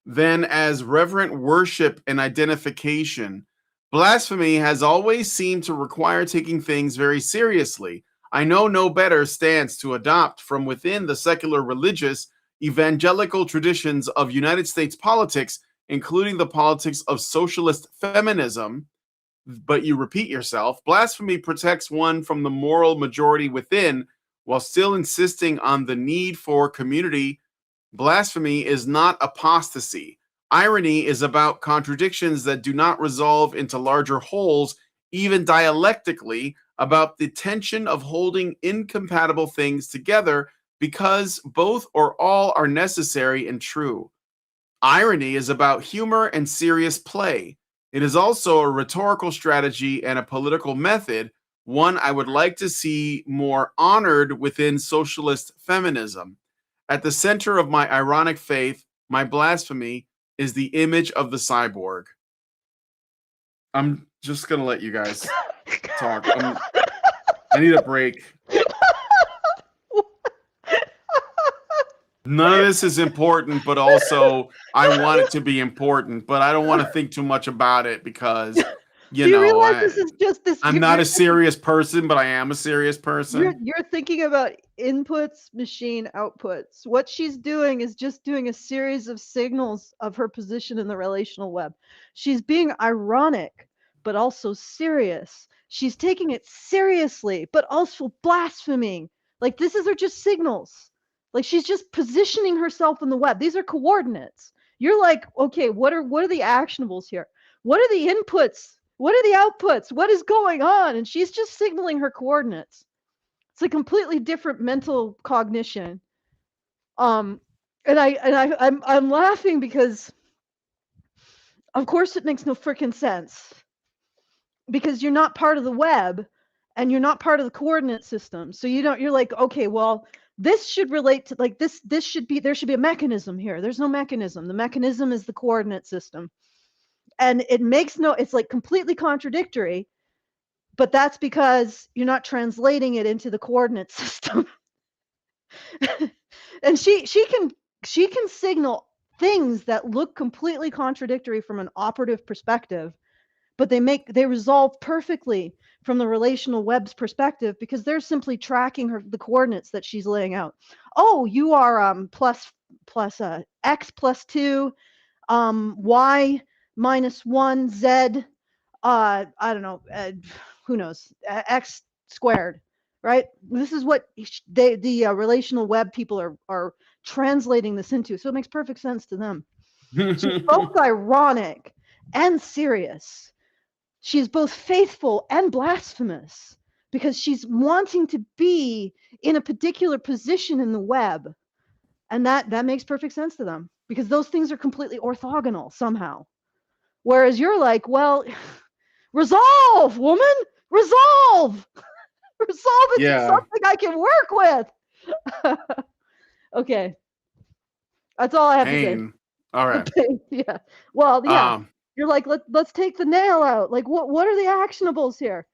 than as reverent worship and identification. Blasphemy has always seemed to require taking things very seriously. I know no better stance to adopt from within the secular religious evangelical traditions of United States politics, including the politics of socialist feminism. But you repeat yourself. Blasphemy protects one from the moral majority within while still insisting on the need for community. Blasphemy is not apostasy. Irony is about contradictions that do not resolve into larger wholes, even dialectically, about the tension of holding incompatible things together because both or all are necessary and true. Irony is about humor and serious play. It is also a rhetorical strategy and a political method, one I would like to see more honored within socialist feminism. At the center of my ironic faith, my blasphemy, is the image of the cyborg. I'm just going to let you guys talk. I need a break. None of this is important, but also I want it to be important, but I don't want to think too much about it because, you realize this is just this. I'm not a serious person, but I am a serious person. You're thinking about inputs, machine outputs. What she's doing is just doing a series of signals of her position in the relational web. She's being ironic, but also serious. She's taking it seriously, but also blaspheming. Like these are just signals. Like she's just positioning herself in the web. These are coordinates. You're like, okay, what are the actionables here? What are the inputs? What are the outputs? What is going on? And she's just signaling her coordinates. It's a completely different mental cognition. And I'm laughing because, of course, it makes no freaking sense. Because you're not part of the web, and you're not part of the coordinate system. So you're like, okay, well, this should relate to like this. There should be a mechanism here. There's no mechanism. The mechanism is the coordinate system. And it's like completely contradictory, but that's because you're not translating it into the coordinate system. And she can signal things that look completely contradictory from an operative perspective, but they resolve perfectly from the relational web's perspective, because they're simply tracking the coordinates that she's laying out. Oh, you are plus x plus 2, y minus 1, z, I don't know, who knows, x squared, right? This is what the relational web people are translating this into, so it makes perfect sense to them. She's both ironic and serious. She's both faithful and blasphemous, because she's wanting to be in a particular position in the web, and that makes perfect sense to them, because those things are completely orthogonal somehow. Whereas you're like, well, resolve, woman, resolve. Resolve into something I can work with. Okay. That's all I have to say. All right. Yeah. Well, yeah. You're like, let's take the nail out. Like, what are the actionables here?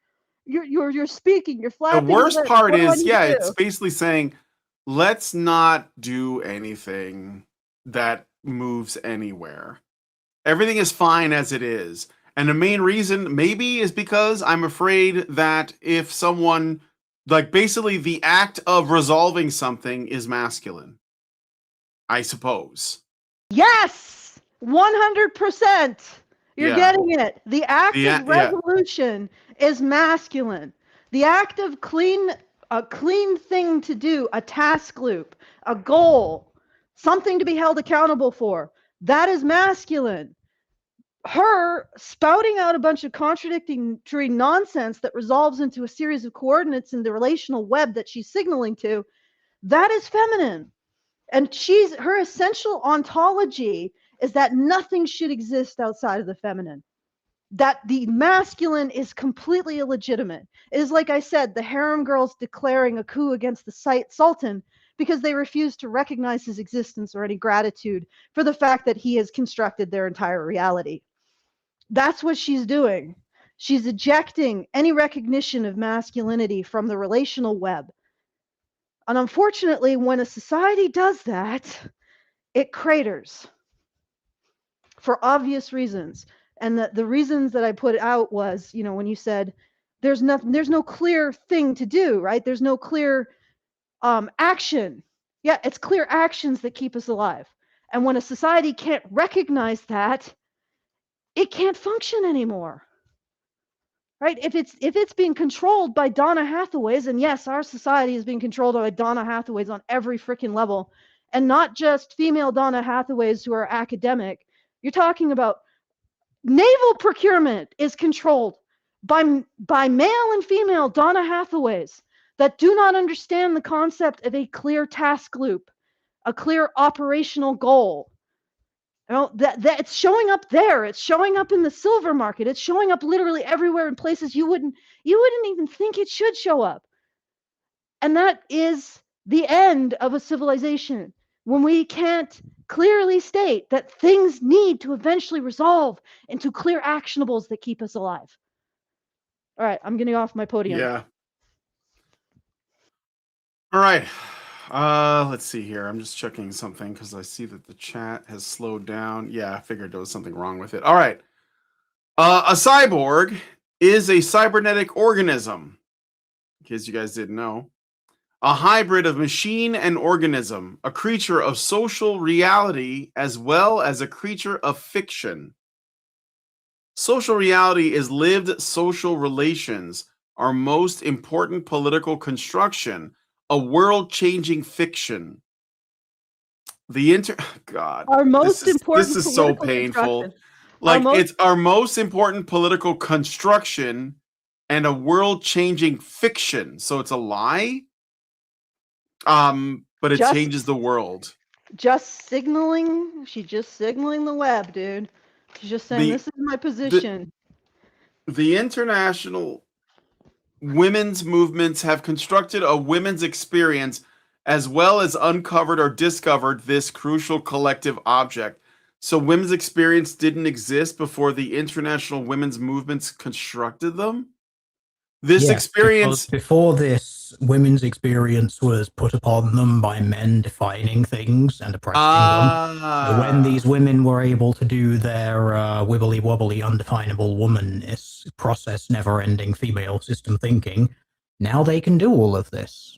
You're speaking, you're flapping. The worst part is, it's basically saying, let's not do anything that moves anywhere. Everything is fine as it is. And the main reason maybe is because I'm afraid that if someone, like, basically the act of resolving something is masculine, I suppose. Yes, 100%. You're getting it. The act of resolution is masculine. The act of a clean thing to do, a task loop, a goal, something to be held accountable for, that is masculine. Her spouting out a bunch of contradictory nonsense that resolves into a series of coordinates in the relational web that she's signaling to, that is feminine. And her essential ontology is that nothing should exist outside of the feminine, that the masculine is completely illegitimate. It is, like I said, the harem girls declaring a coup against the sultan because they refuse to recognize his existence or any gratitude for the fact that he has constructed their entire reality. That's what she's doing. She's ejecting any recognition of masculinity from the relational web. And unfortunately, when a society does that, it craters for obvious reasons. And the reasons that I put out was, when you said there's no clear thing to do, right? There's no clear action. Yeah, it's clear actions that keep us alive. And when a society can't recognize that, it can't function anymore. Right? If it's being controlled by Donna Hathaways, and yes, our society is being controlled by Donna Hathaways on every freaking level, and not just female Donna Hathaways who are academic. You're talking about naval procurement is controlled by male and female Donna Hathaways that do not understand the concept of a clear task loop, a clear operational goal. That it's showing up there. It's showing up in the silver market. It's showing up literally everywhere in places you wouldn't even think it should show up. And that is the end of a civilization, when we can't clearly state that things need to eventually resolve into clear actionables that keep us alive. All right, I'm getting off my podium. Yeah. All right. Let's see here. I'm just checking something because I see that the chat has slowed down. Yeah, I figured there was something wrong with it. All right. A cyborg is a cybernetic organism, in case you guys didn't know. A hybrid of machine and organism, a creature of social reality as well as a creature of fiction. Social reality is lived social relations, our most important political construction, a world-changing fiction. God, our most important. This is so painful. Like, it's our most important political construction and a world-changing fiction. So it's a lie. But it changes the world. She's just signaling the web, dude. She's just saying, this is my position. The international women's movements have constructed a women's experience as well as uncovered or discovered this crucial collective object. So women's experience didn't exist before the international women's movements constructed them? This experience... Before this women's experience was put upon them by men defining things and oppressing them. So when these women were able to do their wibbly wobbly undefinable womanness process, never-ending female system thinking, now they can do all of this.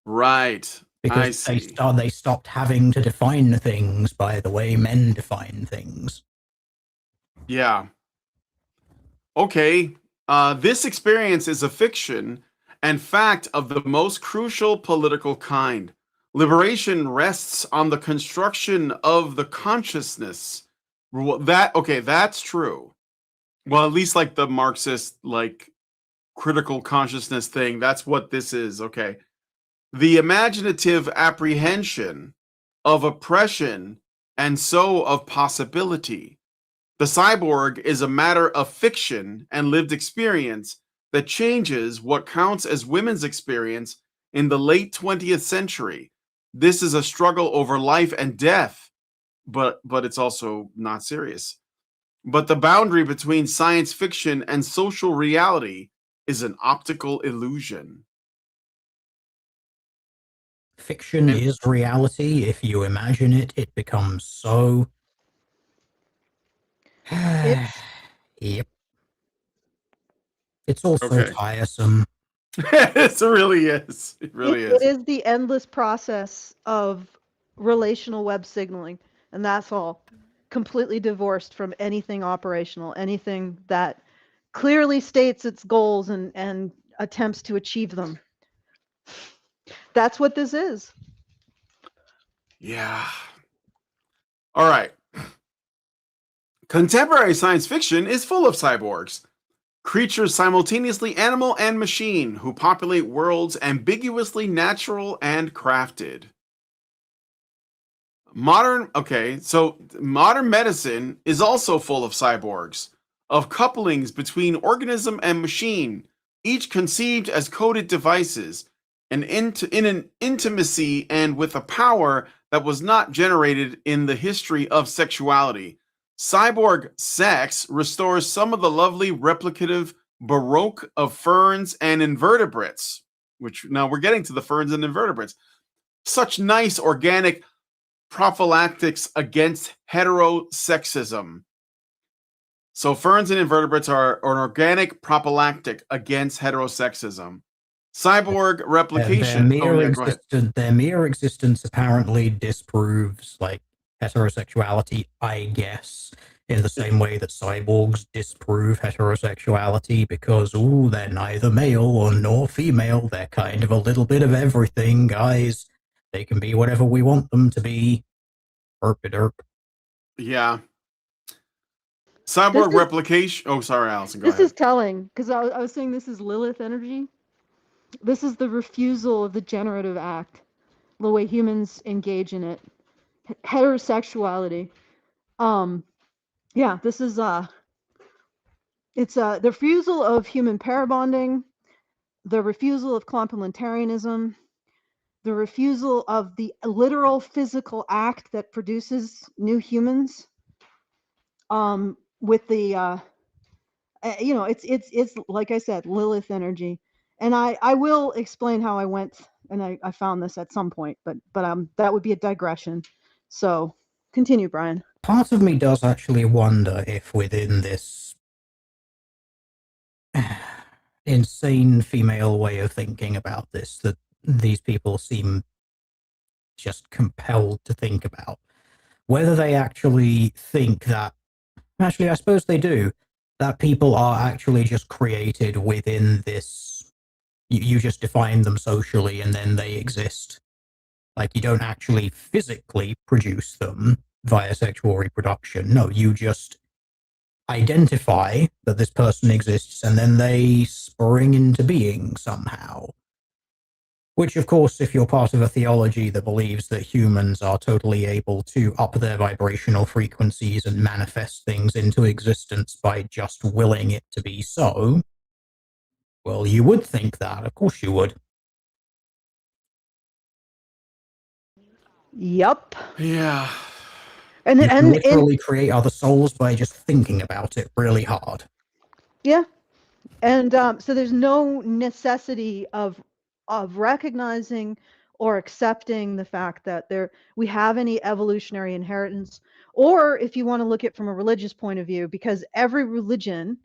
Right. Because they stopped having to define things by the way men define things. Yeah. Okay. This experience is a fiction and fact of the most crucial political kind. Liberation rests on the construction of the consciousness. That's true. Well, at least like the Marxist, like critical consciousness thing. That's what this is. Okay. The imaginative apprehension of oppression and so of possibility. The cyborg is a matter of fiction and lived experience that changes what counts as women's experience in the late 20th century. This is a struggle over life and death, but it's also not serious. But the boundary between science fiction and social reality is an optical illusion. Fiction is reality. If you imagine it, it becomes so. Yep. It's also tiresome. It really is. It really is. It is the endless process of relational web signaling, and that's all. Completely divorced from anything operational, anything that clearly states its goals and attempts to achieve them. That's what this is. Yeah. All right. Contemporary science fiction is full of cyborgs, creatures simultaneously animal and machine who populate worlds ambiguously natural and crafted. Modern medicine is also full of cyborgs, of couplings between organism and machine, each conceived as coded devices, and in an intimacy and with a power that was not generated in the history of sexuality. Cyborg sex restores some of the lovely replicative baroque of ferns and invertebrates, which now we're getting to the ferns and invertebrates. Such nice organic prophylactics against heterosexism. So ferns and invertebrates are an organic prophylactic against heterosexism. Cyborg replication. Their mere existence apparently disproves like heterosexuality, I guess, in the same way that cyborgs disprove heterosexuality because, they're neither male nor female. They're kind of a little bit of everything, guys. They can be whatever we want them to be. Herp. Yeah. Cyborg replication. Oh, sorry, Allison. Go ahead. This is telling, because I was saying this is Lilith energy. This is the refusal of the generative act, the way humans engage in it. Heterosexuality. This is it's the refusal of human pair bonding, the refusal of complementarianism, the refusal of the literal physical act that produces new humans. With the it's like I said, Lilith energy. And I will explain how I went and I found this at some point, but that would be a digression. So continue, Brian. Part of me does actually wonder if within this insane female way of thinking about this, that these people seem just compelled to think about, whether they actually think that, actually I suppose they do, that people are actually just created within this. You just define them socially and then they exist. Like, you don't actually physically produce them via sexual reproduction. No, you just identify that this person exists and then they spring into being somehow. Which, of course, if you're part of a theology that believes that humans are totally able to up their vibrational frequencies and manifest things into existence by just willing it to be so, well, you would think that. Of course you would. Yup. Yeah. And you can literally create other souls by just thinking about it really hard. Yeah. And so there's no necessity of of recognizing or accepting the fact that we have any evolutionary inheritance, or if you want to look at it from a religious point of view, because every religion,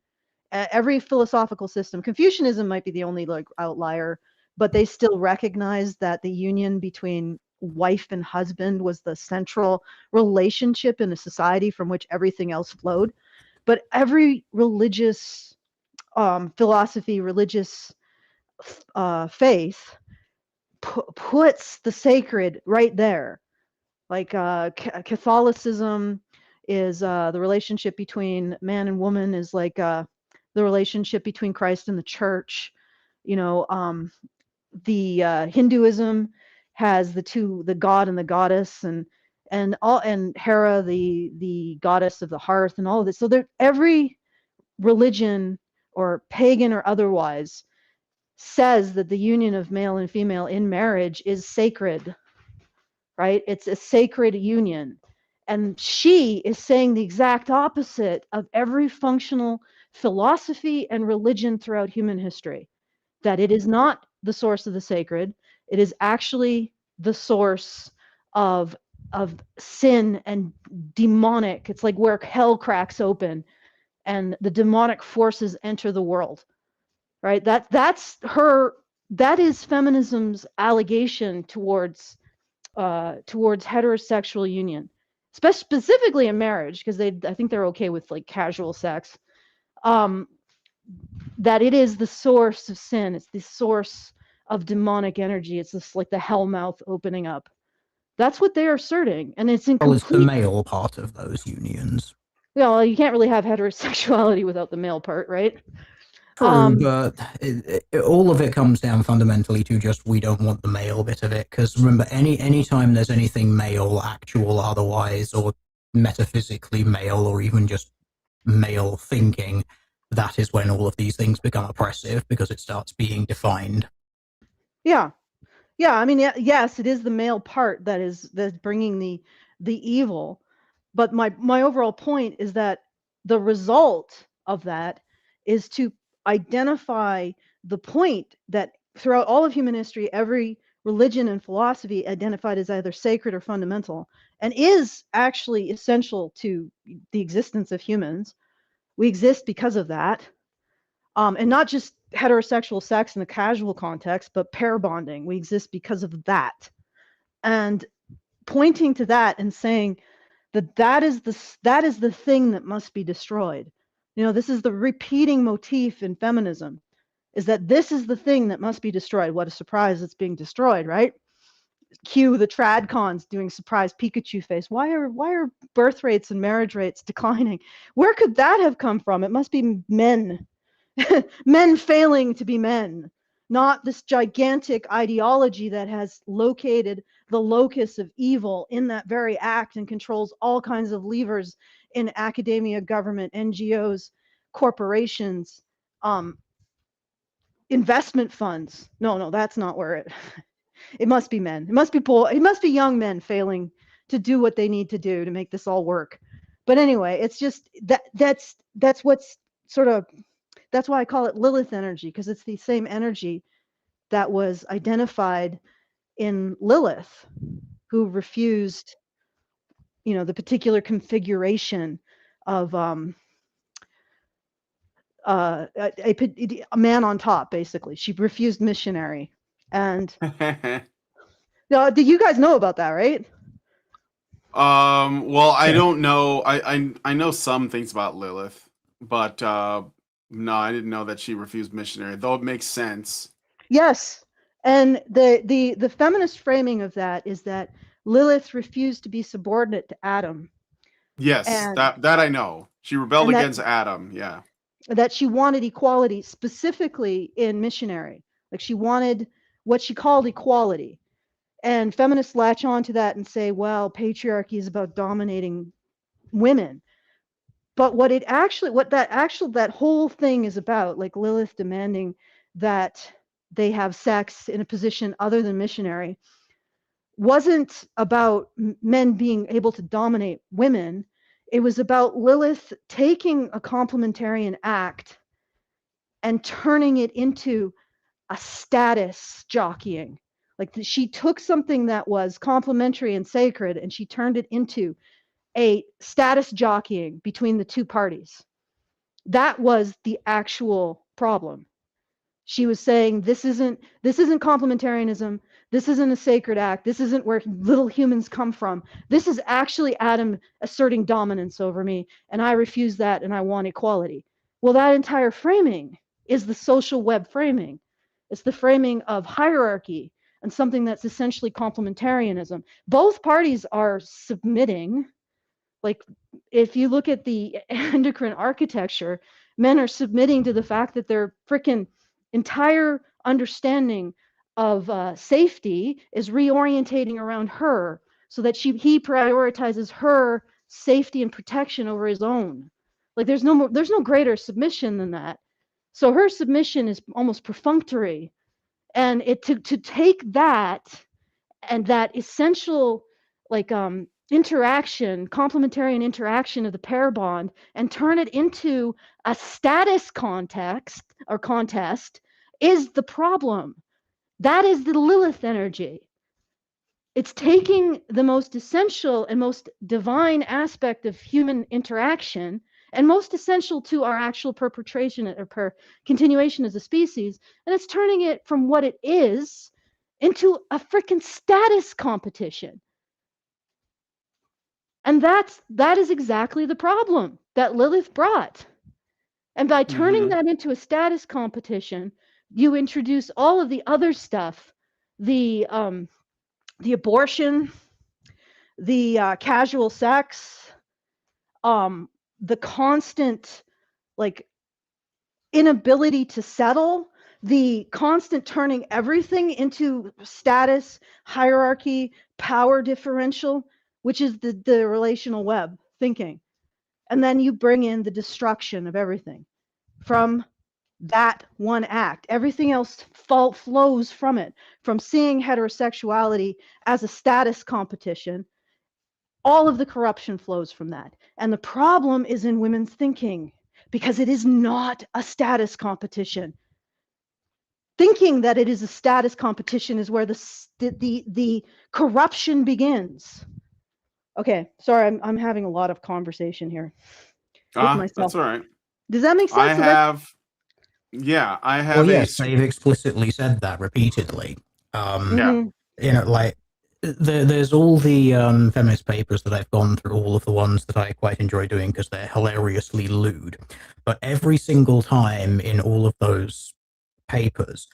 every philosophical system, Confucianism might be the only like outlier, but they still recognize that the union between wife and husband was the central relationship in a society from which everything else flowed. But every religious philosophy, religious faith puts the sacred right there. Like Catholicism is the relationship between man and woman is like the relationship between Christ and the church. You know, the Hinduism has the god and the goddess, and Hera, the goddess of the hearth, and all of this. So every religion, or pagan or otherwise, says that the union of male and female in marriage is sacred, right? It's a sacred union. And she is saying the exact opposite of every functional philosophy and religion throughout human history, that it is not the source of the sacred. It is actually the source of sin and demonic. It's like where hell cracks open and the demonic forces enter the world, right? That is feminism's allegation towards heterosexual union, specifically in marriage, because I think they're okay with like casual sex. That it is the source of sin. It's the source of demonic energy. It's just like the hell mouth opening up. That's what they're asserting, and it's in complete. It's the male part of those unions. Well, you can't really have heterosexuality without the male part, right? True, but all of it comes down fundamentally to just we don't want the male bit of it. Because remember, any time there's anything male, actual, otherwise, or metaphysically male, or even just male thinking, that is when all of these things become oppressive, because it starts being defined. Yeah. I mean, yes, it is the male part that's bringing the evil, but my overall point is that the result of that is to identify the point that throughout all of human history, every religion and philosophy identified as either sacred or fundamental, and is actually essential to the existence of humans. We exist because of that. And not just heterosexual sex in the casual context, but pair bonding. We exist because of that. And pointing to that and saying that is the thing that must be destroyed. You know, this is the repeating motif in feminism, is that this is the thing that must be destroyed. What a surprise, it's being destroyed, right? Cue the trad cons doing surprise Pikachu face. Why are birth rates and marriage rates declining? Where could that have come from? It must be men. Men failing to be men, not this gigantic ideology that has located the locus of evil in that very act and controls all kinds of levers in academia, government, NGOs, corporations, investment funds. No, that's not where it must be men. It must be young men failing to do what they need to do to make this all work. But anyway, it's just that's what's sort of. That's why I call it Lilith energy, because it's the same energy that was identified in Lilith, who refused, the particular configuration of a man on top. Basically, she refused missionary. And do you guys know about that, right? Well, I don't know. I know some things about Lilith, but no, I didn't know that she refused missionary, though it makes sense. Yes. And the feminist framing of that is that Lilith refused to be subordinate to Adam. Yes, that I know. She rebelled against Adam, yeah. That she wanted equality, specifically in missionary. Like she wanted what she called equality. And feminists latch on to that and say, well, patriarchy is about dominating women. But that whole thing is about, like Lilith demanding that they have sex in a position other than missionary, wasn't about men being able to dominate women. It was about Lilith taking a complementarian act and turning it into a status jockeying. Like she took something that was complementary and sacred and she turned it into a status jockeying between the two parties. That was the actual problem. She was saying this isn't complementarianism. This isn't a sacred act. This isn't where little humans come from. This is actually Adam asserting dominance over me, and I refuse that, and I want equality. Well, that entire framing is the social web framing. It's the framing of hierarchy and something that's essentially complementarianism. Both parties are submitting. Like, if you look at the endocrine architecture, men are submitting to the fact that their freaking entire understanding of safety is reorientating around her, so that he prioritizes her safety and protection over his own. Like, there's no greater submission than that. So her submission is almost perfunctory, and to take that and that essential, like, interaction, complementarian interaction of the pair bond, and turn it into a status context or contest is the problem. That is the Lilith energy. It's taking the most essential and most divine aspect of human interaction, and most essential to our actual perpetration or continuation as a species, and it's turning it from what it is into a freaking status competition. And that is exactly the problem that Lilith brought. And by turning that into a status competition, you introduce all of the other stuff, the abortion, the casual sex, the constant, like, inability to settle, the constant turning everything into status, hierarchy, power differential, which is the relational web thinking. And then you bring in the destruction of everything from that one act. Everything else flows from it, from seeing heterosexuality as a status competition. All of the corruption flows from that. And the problem is in women's thinking, because it is not a status competition. Thinking that it is a status competition is where the corruption begins. Okay, sorry, I'm having a lot of conversation here with myself. That's all right. Does that make sense? I have. Well, yes, they've explicitly said that repeatedly. You know, like, there's all the feminist papers that I've gone through, all of the ones that I quite enjoy doing because they're hilariously lewd. But every single time in all of those papers,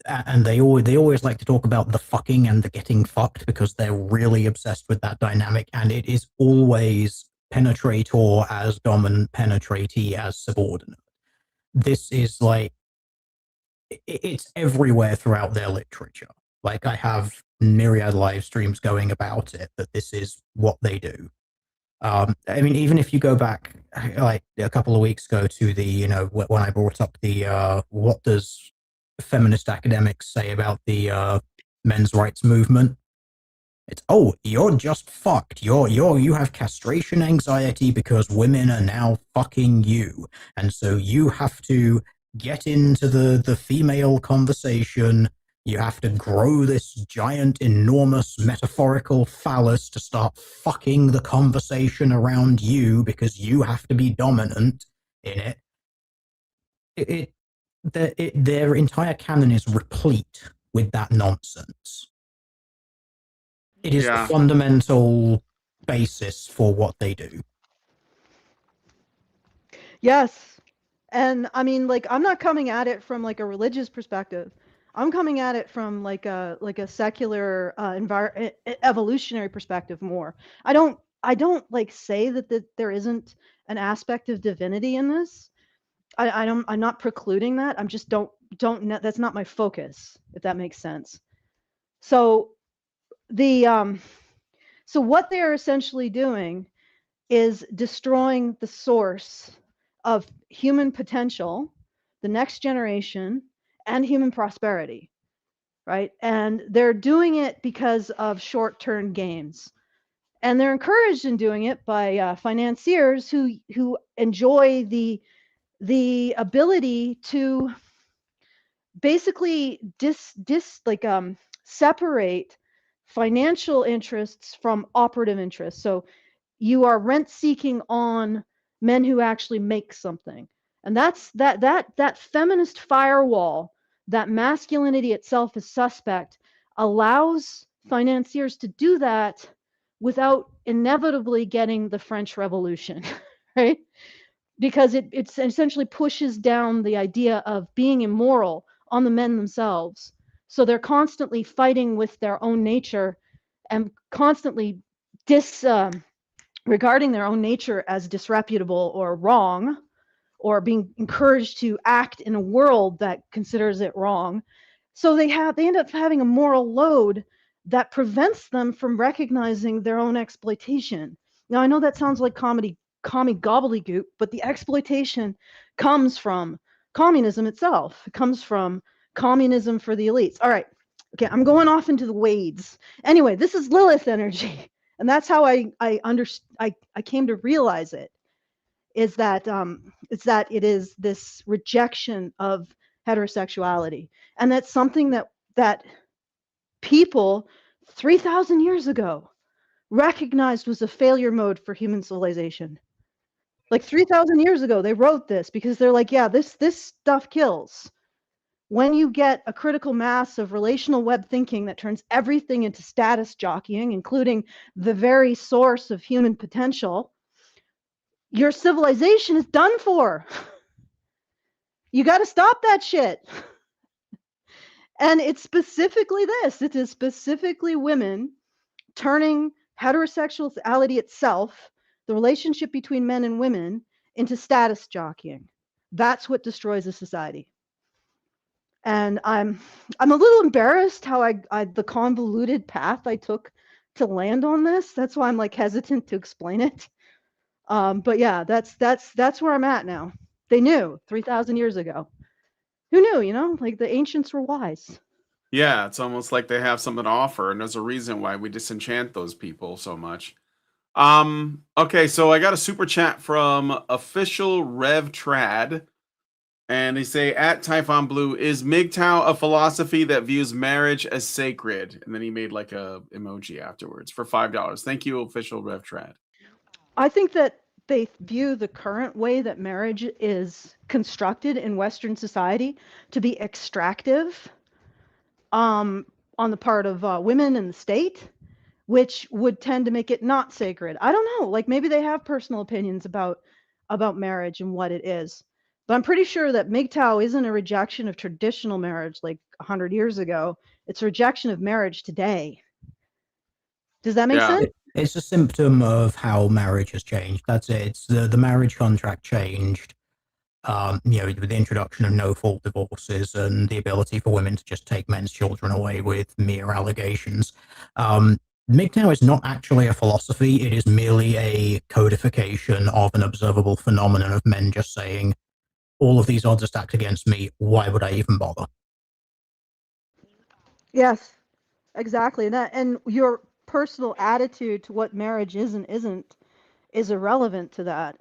and they always like to talk about the fucking and the getting fucked because they're really obsessed with that dynamic, and it is always penetrator as dominant, penetratee as subordinate. This is like, it's everywhere throughout their literature. Like, I have myriad live streams going about it, that this is what they do. I mean, even if you go back like a couple of weeks ago to the, you know, when I brought up the what does feminist academics say about the men's rights movement? It's, oh, you're just fucked. You have castration anxiety because women are now fucking you, and so you have to get into the female conversation. You have to grow this giant, enormous metaphorical phallus to start fucking the conversation around you because you have to be dominant in it. Their entire canon is replete with that nonsense. It is the fundamental basis for what they do. Yes. And I mean, like, I'm not coming at it from like a religious perspective. I'm coming at it from like a secular evolutionary perspective more. I don't like say that there isn't an aspect of divinity in this. I'm not precluding that. I'm just don't know, that's not my focus, if that makes sense. So so what they're essentially doing is destroying the source of human potential, the next generation, and human prosperity, right? And they're doing it because of short-term gains. And they're encouraged in doing it by financiers who enjoy the ability to basically separate financial interests from operative interests. So you are rent seeking on men who actually make something. And that's that feminist firewall, that masculinity itself is suspect, allows financiers to do that without inevitably getting the French Revolution, right? Because it essentially pushes down the idea of being immoral on the men themselves. So they're constantly fighting with their own nature and constantly regarding their own nature as disreputable or wrong, or being encouraged to act in a world that considers it wrong. So they end up having a moral load that prevents them from recognizing their own exploitation. Now, I know that sounds like commie gobbledygook, but the exploitation comes from communism itself. It comes from communism for the elites. All right. Okay, I'm going off into the weeds. Anyway, this is Lilith energy. And that's how I came to realize it, is that it is this rejection of heterosexuality. And that's something that people 3,000 years ago recognized was a failure mode for human civilization. Like 3,000 years ago, they wrote this because they're like, yeah, this stuff kills. When you get a critical mass of relational web thinking that turns everything into status jockeying, including the very source of human potential, your civilization is done for. You got to stop that shit. And it's specifically this. It is specifically women turning heterosexuality itself, the relationship between men and women, into status jockeying. That's what destroys a society. And I'm a little embarrassed how the convoluted path I took to land on this. That's why I'm like hesitant to explain it. But yeah, that's where I'm at now. They knew 3,000 years ago. Who knew? You know, like the ancients were wise. Yeah, it's almost like they have something to offer, and there's a reason why we disenchant those people so much. Okay, so I got a super chat from official Rev Trad. And they say, at Typhon Blue, is MGTOW a philosophy that views marriage as sacred? And then he made like a emoji afterwards for $5. Thank you, official Rev Trad. I think that they view the current way that marriage is constructed in Western society to be extractive on the part of women in the state, which would tend to make it not sacred. I don't know. Like maybe they have personal opinions about marriage and what it is. But I'm pretty sure that MGTOW isn't a rejection of traditional marriage like 100 years ago. It's a rejection of marriage today. Does that make sense? It's a symptom of how marriage has changed. That's it. It's the marriage contract changed, with the introduction of no-fault divorces and the ability for women to just take men's children away with mere allegations. MGTOW is not actually a philosophy. It is merely a codification of an observable phenomenon of men just saying, all of these odds are stacked against me. Why would I even bother? Yes, exactly. And your personal attitude to what marriage is and isn't is irrelevant to that.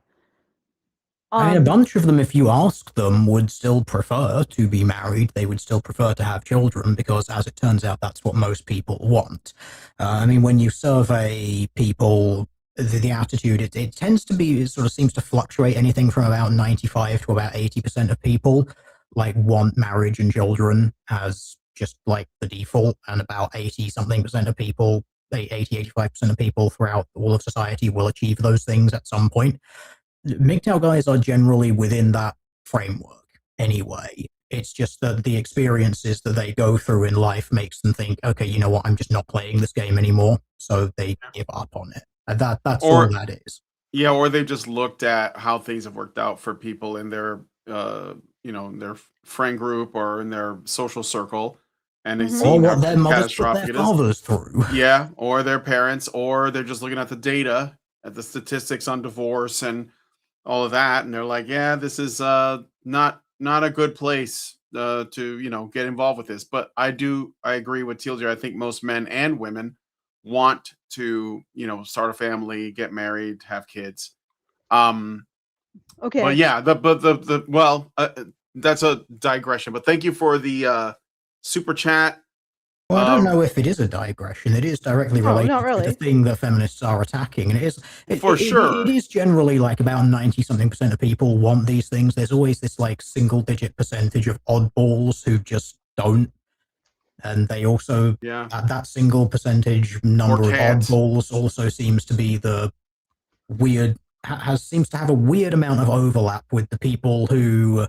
I mean, a bunch of them, if you ask them, would still prefer to be married. They would still prefer to have children because, as it turns out, that's what most people want. I mean, when you survey people, the attitude, it tends to be, it sort of seems to fluctuate anything from about 95 to about 80% of people, like, want marriage and children as just like the default, and about 80-something% of people, 85% of people throughout all of society will achieve those things at some point. MGTOW guys are generally within that framework anyway. It's just that the experiences that they go through in life makes them think, okay, you know what, I'm just not playing this game anymore. So they give up on it. That's all that is. Yeah, or they've just looked at how things have worked out for people in their, their friend group or in their social circle. And they see what their mothers put their fathers through. Yeah, or their parents, or they're just looking at the data, at the statistics on divorce and all of that, and they're like, yeah, this is not a good place to get involved with this. But I agree with Teal'Deer. I think most men and women want to start a family, get married, have kids. Okay. But yeah, that's a digression. But thank you for the super chat. Well, I don't know if it is a digression. It is directly related to the thing that feminists are attacking, and it is generally like about 90-something% of people want these things. There's always this like single-digit percentage of oddballs who just don't, and they also that single percentage number of oddballs also seems to be the weird seems to have a weird amount of overlap with the people who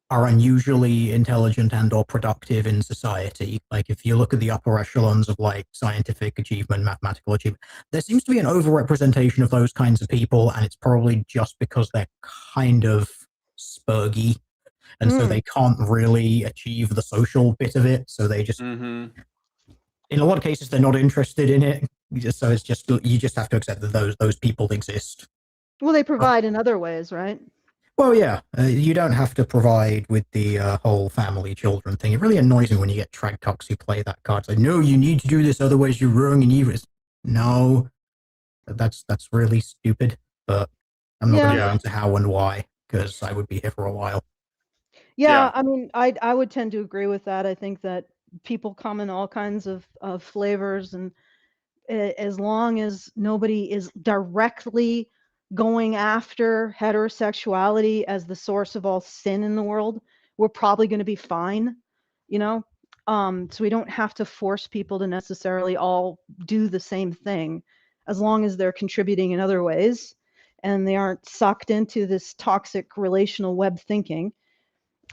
are unusually intelligent and or productive in society. Like if you look at the upper echelons of like scientific achievement, mathematical achievement, there seems to be an overrepresentation of those kinds of people, and it's probably just because they're kind of spurgy, and so they can't really achieve the social bit of it, so they just in a lot of cases they're not interested in it. So it's just, you just have to accept that those people exist. Well, they provide in other ways, right? Well, yeah, you don't have to provide with the whole family children thing. It really annoys me when you get trad talks who play that card. It's like, no, you need to do this, otherwise you're wrong and evil. No, that's really stupid. But I'm not going to go into how and why, because I would be here for a while. Yeah, I mean, I would tend to agree with that. I think that people come in all kinds of flavors, and as long as nobody is directly going after heterosexuality as the source of all sin in the world, we're probably going to be fine, you know? So we don't have to force people to necessarily all do the same thing, as long as they're contributing in other ways and they aren't sucked into this toxic relational web thinking.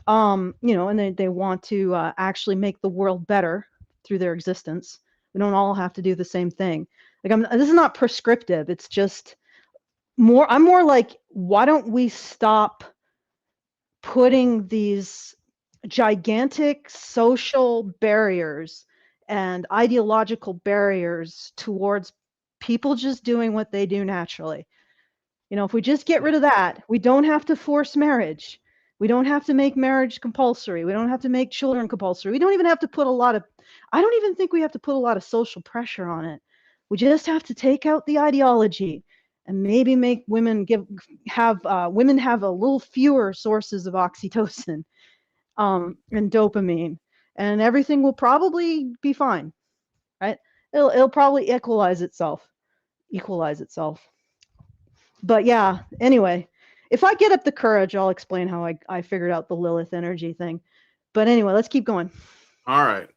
You know, and they want to actually make the world better through their existence. We don't all have to do the same thing. Like, this is not prescriptive. It's just I'm more like, why don't we stop putting these gigantic social barriers and ideological barriers towards people just doing what they do naturally? You know, if we just get rid of that, we don't have to force marriage. We don't have to make marriage compulsory. We don't have to make children compulsory. We don't even have to put I don't even think we have to put a lot of social pressure on it. We just have to take out the ideology and maybe make women have a little fewer sources of oxytocin and dopamine, and everything will probably be fine, right? It'll probably equalize itself. But yeah, anyway, if I get up the courage, I'll explain how I figured out the Lilith energy thing. But anyway, let's keep going. All right.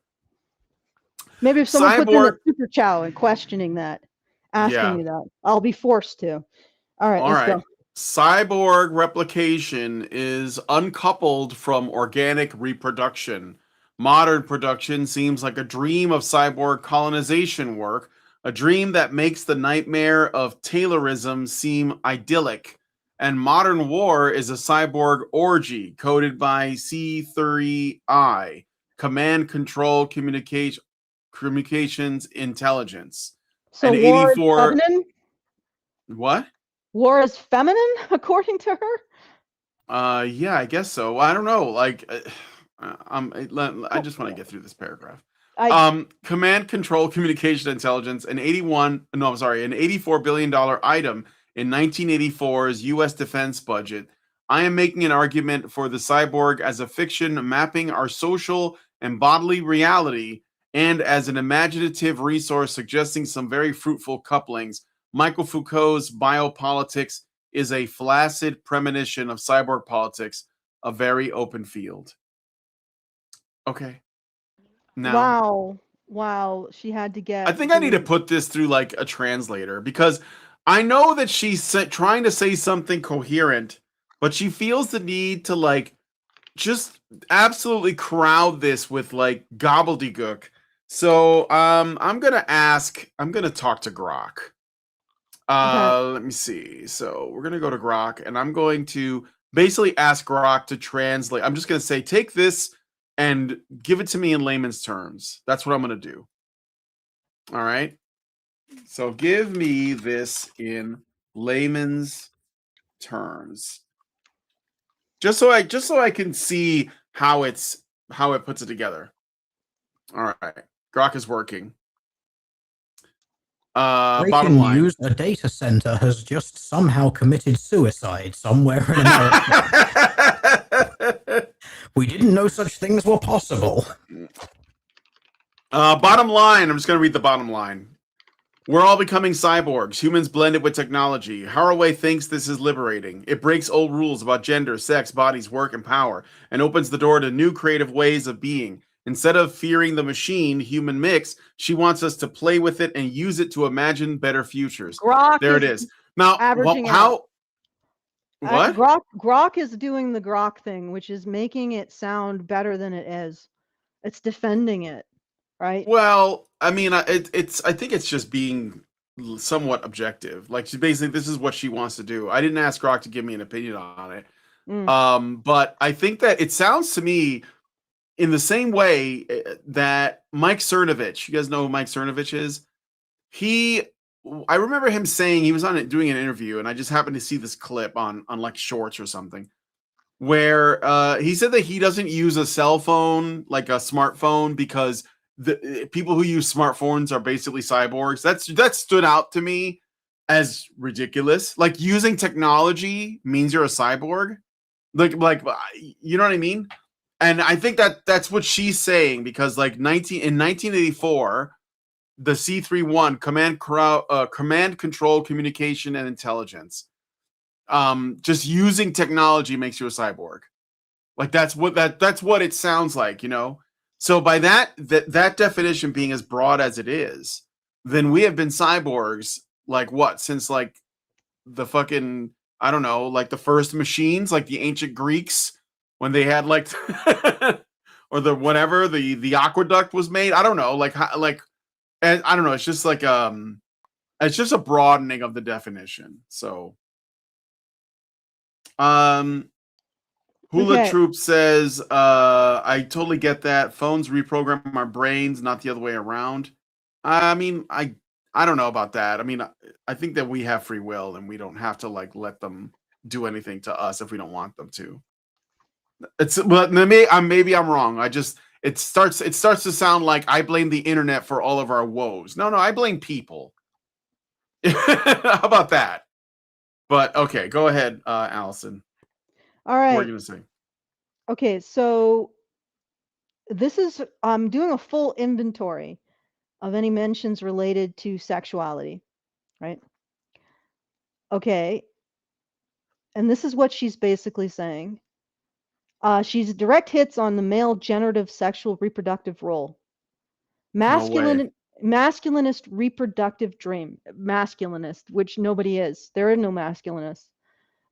Maybe if someone puts in a super chow and questioning that, asking me that, I'll be forced to. All right, let's go. Cyborg replication is uncoupled from organic reproduction. Modern production seems like a dream of cyborg colonization work, a dream that makes the nightmare of Taylorism seem idyllic. And modern war is a cyborg orgy coded by C3I, Command Control Communications Intelligence. So and war 84 is feminine? What? War is feminine, according to her? Yeah, I guess so. I don't know. Like, I just want to get through this paragraph. Command Control Communication Intelligence, an $84 billion item in 1984's U.S. defense budget. I am making an argument for the cyborg as a fiction mapping our social and bodily reality, and as an imaginative resource suggesting some very fruitful couplings. Michael Foucault's biopolitics is a flaccid premonition of cyborg politics, a very open field. Okay. Now, wow, she had to get. I think I need to put this through like a translator, because I know that she's trying to say something coherent, but she feels the need to like just absolutely crowd this with like gobbledygook. So I'm gonna talk to Grok. Let me see. So we're gonna go to Grok, and I'm going to basically ask Grok to translate. I'm just gonna say, take this and give it to me in layman's terms. That's what I'm gonna do. All right. So give me this in layman's terms, just so I can see how it puts it together. All right. Grok is working. Bottom line. News, a data center has just somehow committed suicide somewhere in America. We didn't know such things were possible. Bottom line, I'm just going to read the bottom line. We're all becoming cyborgs, humans blended with technology. Haraway thinks this is liberating. It breaks old rules about gender, sex, bodies, work, and power, and opens the door to new creative ways of being. Instead of fearing the machine, human mix, she wants us to play with it and use it to imagine better futures. Grok there it is. Now, averaging how? out. What? Grok is doing the Grok thing, which is making it sound better than it is. It's defending it, right? Well, I mean, I think it's just being somewhat objective. Like, she basically, this is what she wants to do. I didn't ask Grok to give me an opinion on it. But I think that it sounds to me in the same way that Mike Cernovich, you guys know who Mike Cernovich is? I remember him saying, he was on it doing an interview, and I just happened to see this clip on like Shorts or something, where he said that he doesn't use a cell phone, like a smartphone, because the people who use smartphones are basically cyborgs. That stood out to me as ridiculous. Like, using technology means you're a cyborg. Like you know what I mean? And I think that that's what she's saying, because like in 1984, the C31 command control communication and intelligence, just using technology makes you a cyborg. Like, that's what it sounds like, you know? So by that definition being as broad as it is, then we have been cyborgs like what, since like the fucking, I don't know, like the first machines, like the ancient Greeks, when they had like or the whatever, the aqueduct was made. I don't know, and I don't know, it's just like it's just a broadening of the definition. So Hula Troop says, I totally get that. Phones reprogram our brains, not the other way around. I mean, I don't know about that. I mean, I think that we have free will, and we don't have to like let them do anything to us if we don't want them to. But maybe I'm wrong. It starts to sound like I blame the internet for all of our woes. No, I blame people. How about that? But okay, go ahead, Allison. All right. What are you gonna say? Okay, so this is, I'm doing a full inventory of any mentions related to sexuality, right? Okay. And this is what she's basically saying. She's direct hits on the male generative sexual reproductive role. Masculinist reproductive dream. Masculinist, which nobody is. There are no masculinists.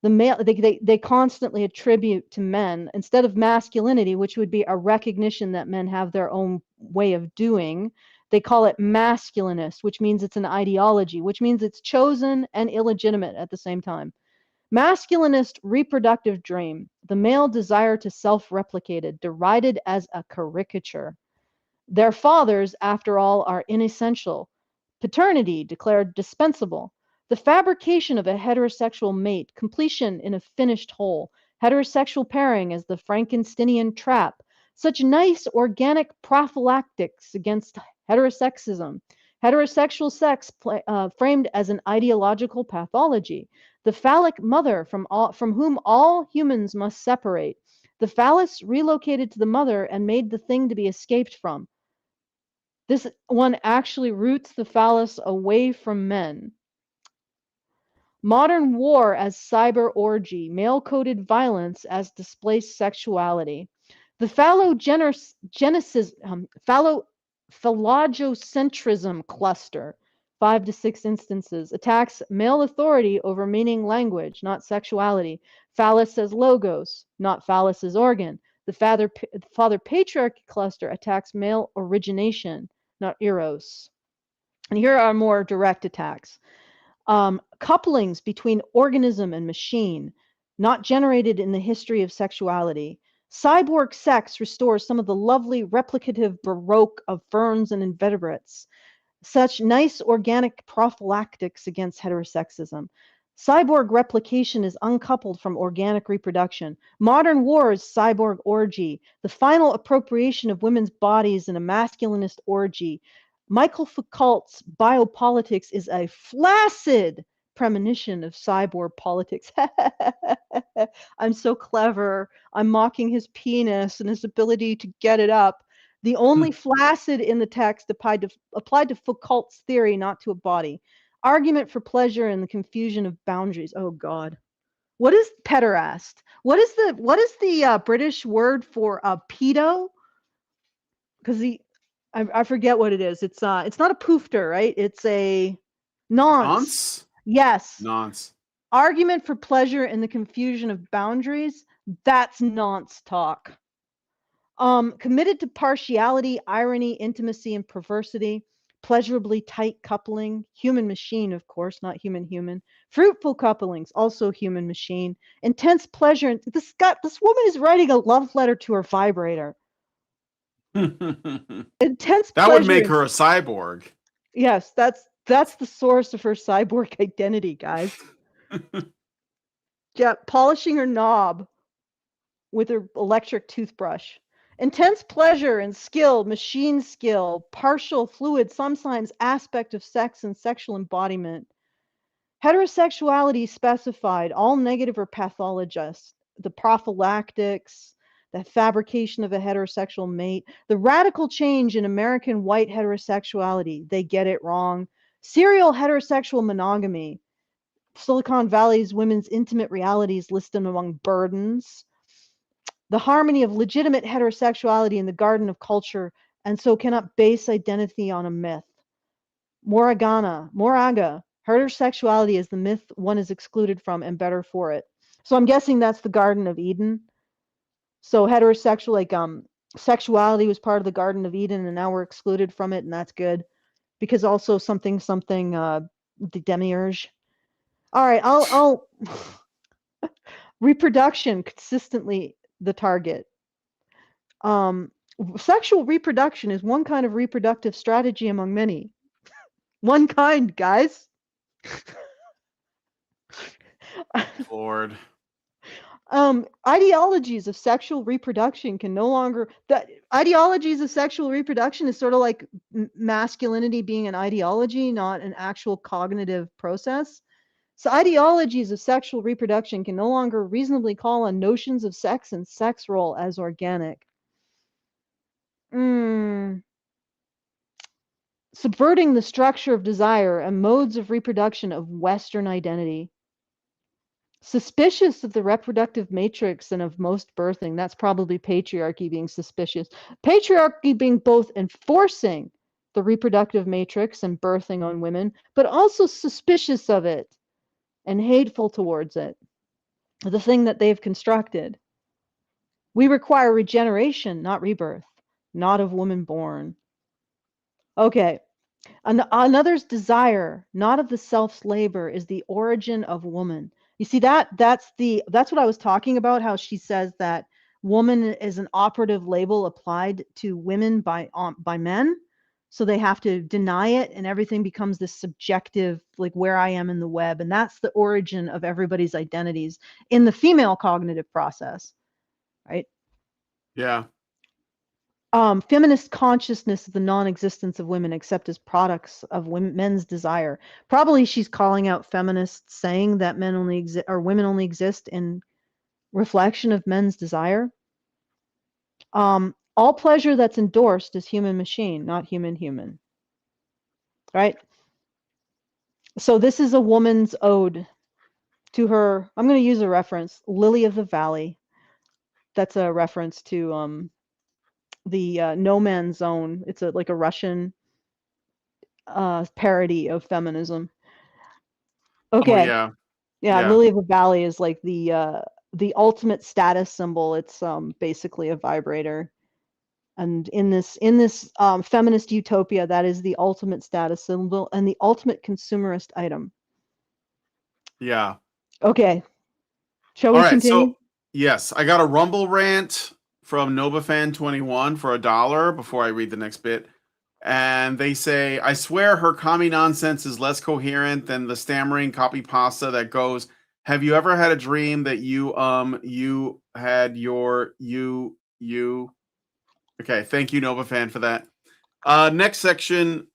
The male, they constantly attribute to men, instead of masculinity, which would be a recognition that men have their own way of doing, they call it masculinist, which means it's an ideology, which means it's chosen and illegitimate at the same time. Masculinist reproductive dream, the male desire to self-replicated, derided as a caricature. Their fathers, after all, are inessential. Paternity declared dispensable. The fabrication of a heterosexual mate, completion in a finished whole, heterosexual pairing as the Frankensteinian trap, such nice organic prophylactics against heterosexism, heterosexual sex framed as an ideological pathology, the phallic mother from whom all humans must separate, the phallus relocated to the mother and made the thing to be escaped from. This one actually roots the phallus away from men. Modern war as cyber orgy, male-coded violence as displaced sexuality. The phallogocentrism cluster, 5 to 6 instances, attacks male authority over meaning language, not sexuality. Phallus as logos, not phallus as organ. The father patriarchy cluster attacks male origination, not eros. And here are more direct attacks. Couplings between organism and machine, not generated in the history of sexuality. Cyborg sex restores some of the lovely replicative baroque of ferns and invertebrates. Such nice organic prophylactics against heterosexism. Cyborg replication is uncoupled from organic reproduction. Modern war's cyborg orgy, the final appropriation of women's bodies in a masculinist orgy. Michael Foucault's biopolitics is a flaccid premonition of cyborg politics. I'm so clever. I'm mocking his penis and his ability to get it up. The only flaccid in the text applied to Foucault's theory, not to a body. Argument for pleasure and the confusion of boundaries. Oh God. What is pederast? What is the British word for pedo? Because I forget what it is. It's not a poofter, right? It's a nonce. Yes. Nonce. Argument for pleasure and the confusion of boundaries. That's nonce talk. Committed to partiality, irony, intimacy, and perversity. Pleasurably tight coupling, human machine, of course, not human. Fruitful couplings, also human machine. Intense pleasure. This woman is writing a love letter to her vibrator. Intense that pleasure. would make her a cyborg. Yes, that's the source of her cyborg identity, guys. Yeah, polishing her knob with her electric toothbrush. Intense pleasure and skill, machine skill, partial, fluid, sometimes aspect of sex and sexual embodiment. Heterosexuality specified, all negative or pathologized. The prophylactics, the fabrication of a heterosexual mate, the radical change in American white heterosexuality. They get it wrong. Serial heterosexual monogamy. Silicon Valley's women's intimate realities listed among burdens. The harmony of legitimate heterosexuality in the garden of culture, and so cannot base identity on a myth. Moraga, heterosexuality is the myth one is excluded from and better for it. So I'm guessing that's the Garden of Eden. So heterosexual, sexuality was part of the Garden of Eden, and now we're excluded from it, and that's good. Because also the demiurge. All right, I'll reproduction consistently the target. Sexual reproduction is one kind of reproductive strategy among many. One kind, guys. Lord. Ideologies of sexual reproduction can no longer. Ideologies of sexual reproduction is sort of like masculinity being an ideology, not an actual cognitive process. So ideologies of sexual reproduction can no longer reasonably call on notions of sex and sex role as organic. Subverting the structure of desire and modes of reproduction of Western identity. Suspicious of the reproductive matrix and of most birthing. That's probably patriarchy being suspicious. Patriarchy being both enforcing the reproductive matrix and birthing on women, but also suspicious of it and hateful towards it, the thing that they've constructed. We require regeneration, not rebirth, not of woman born. Okay. Another's desire, not of the self's labor, is the origin of woman. You see that's what I was talking about, how she says that woman is an operative label applied to women by men. So they have to deny it, and everything becomes this subjective, like where I am in the web. And that's the origin of everybody's identities in the female cognitive process, right? Yeah. Feminist consciousness of the non-existence of women except as products of men's desire. Probably she's calling out feminists saying that men only exist or women only exist in reflection of men's desire. All pleasure that's endorsed is human machine, not human. Right? So this is a woman's ode to her. I'm going to use a reference, Lily of the Valley. That's a reference to the No Man's Zone. It's like a Russian parody of feminism. Okay. Oh, yeah. Yeah. Lily of the Valley is like the ultimate status symbol. It's basically a vibrator. And in this feminist utopia, that is the ultimate status symbol and the ultimate consumerist item. Yeah. Okay. Shall we continue? So yes, I got a Rumble rant from NovaFan21 for $1 before I read the next bit. And they say, I swear her commie nonsense is less coherent than the stammering copy pasta that goes, have you ever had a dream that you had your Okay, thank you, NovaFan, for that. Next section,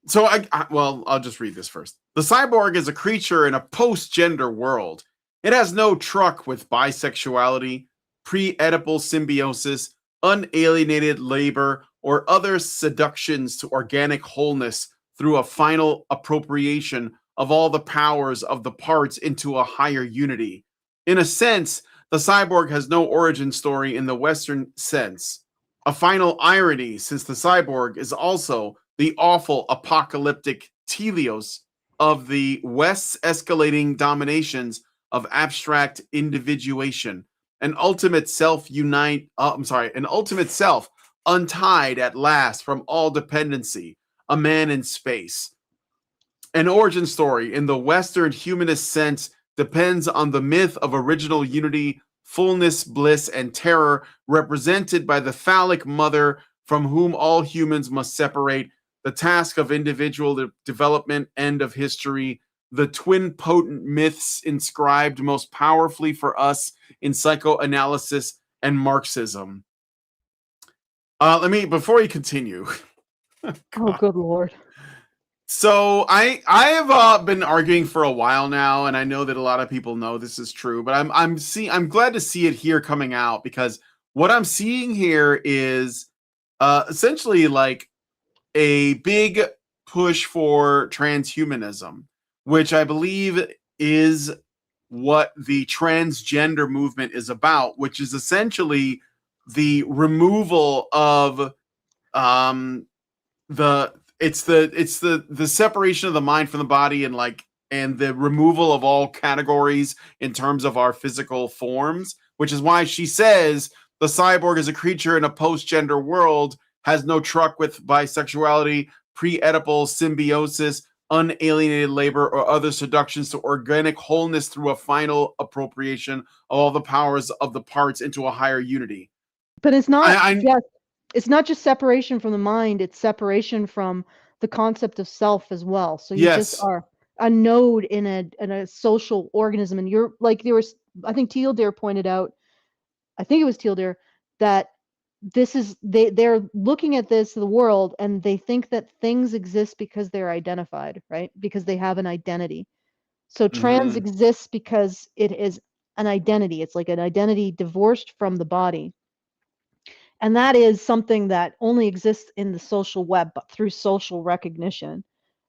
So I'll just read this first. The cyborg is a creature in a post-gender world. It has no truck with bisexuality, pre-Oedipal symbiosis, unalienated labor, or other seductions to organic wholeness through a final appropriation of all the powers of the parts into a higher unity. In a sense, the cyborg has no origin story in the Western sense. A final irony, since the cyborg is also the awful apocalyptic teleos of the West's escalating dominations of abstract individuation, an ultimate self untied at last from all dependency, a man in space. An origin story in the Western humanist sense depends on the myth of original unity, fullness, bliss, and terror represented by the phallic mother from whom all humans must separate, the task of individual development, end of history, the twin potent myths inscribed most powerfully for us in psychoanalysis and Marxism. Before you continue. Oh, good Lord. So I have been arguing for a while now, and I know that a lot of people know this is true, but I'm glad to see it here coming out, because what I'm seeing here is essentially like a big push for transhumanism, which I believe is what the transgender movement is about, which is essentially the removal of the separation of the mind from the body, and the removal of all categories in terms of our physical forms, which is why she says the cyborg is a creature in a post-gender world, has no truck with bisexuality, pre-Oedipal symbiosis, unalienated labor, or other seductions to organic wholeness through a final appropriation of all the powers of the parts into a higher unity. But it's not it's not just separation from the mind, it's separation from the concept of self as well. So you just are a node in a social organism, and you're like, there was, I think Teal Deer pointed out, I think it was Teal Deer, that this is they're looking at the world, and they think that things exist because they're identified, right? Because they have an identity. So trans exists because it is an identity. It's like an identity divorced from the body. And that is something that only exists in the social web, but through social recognition.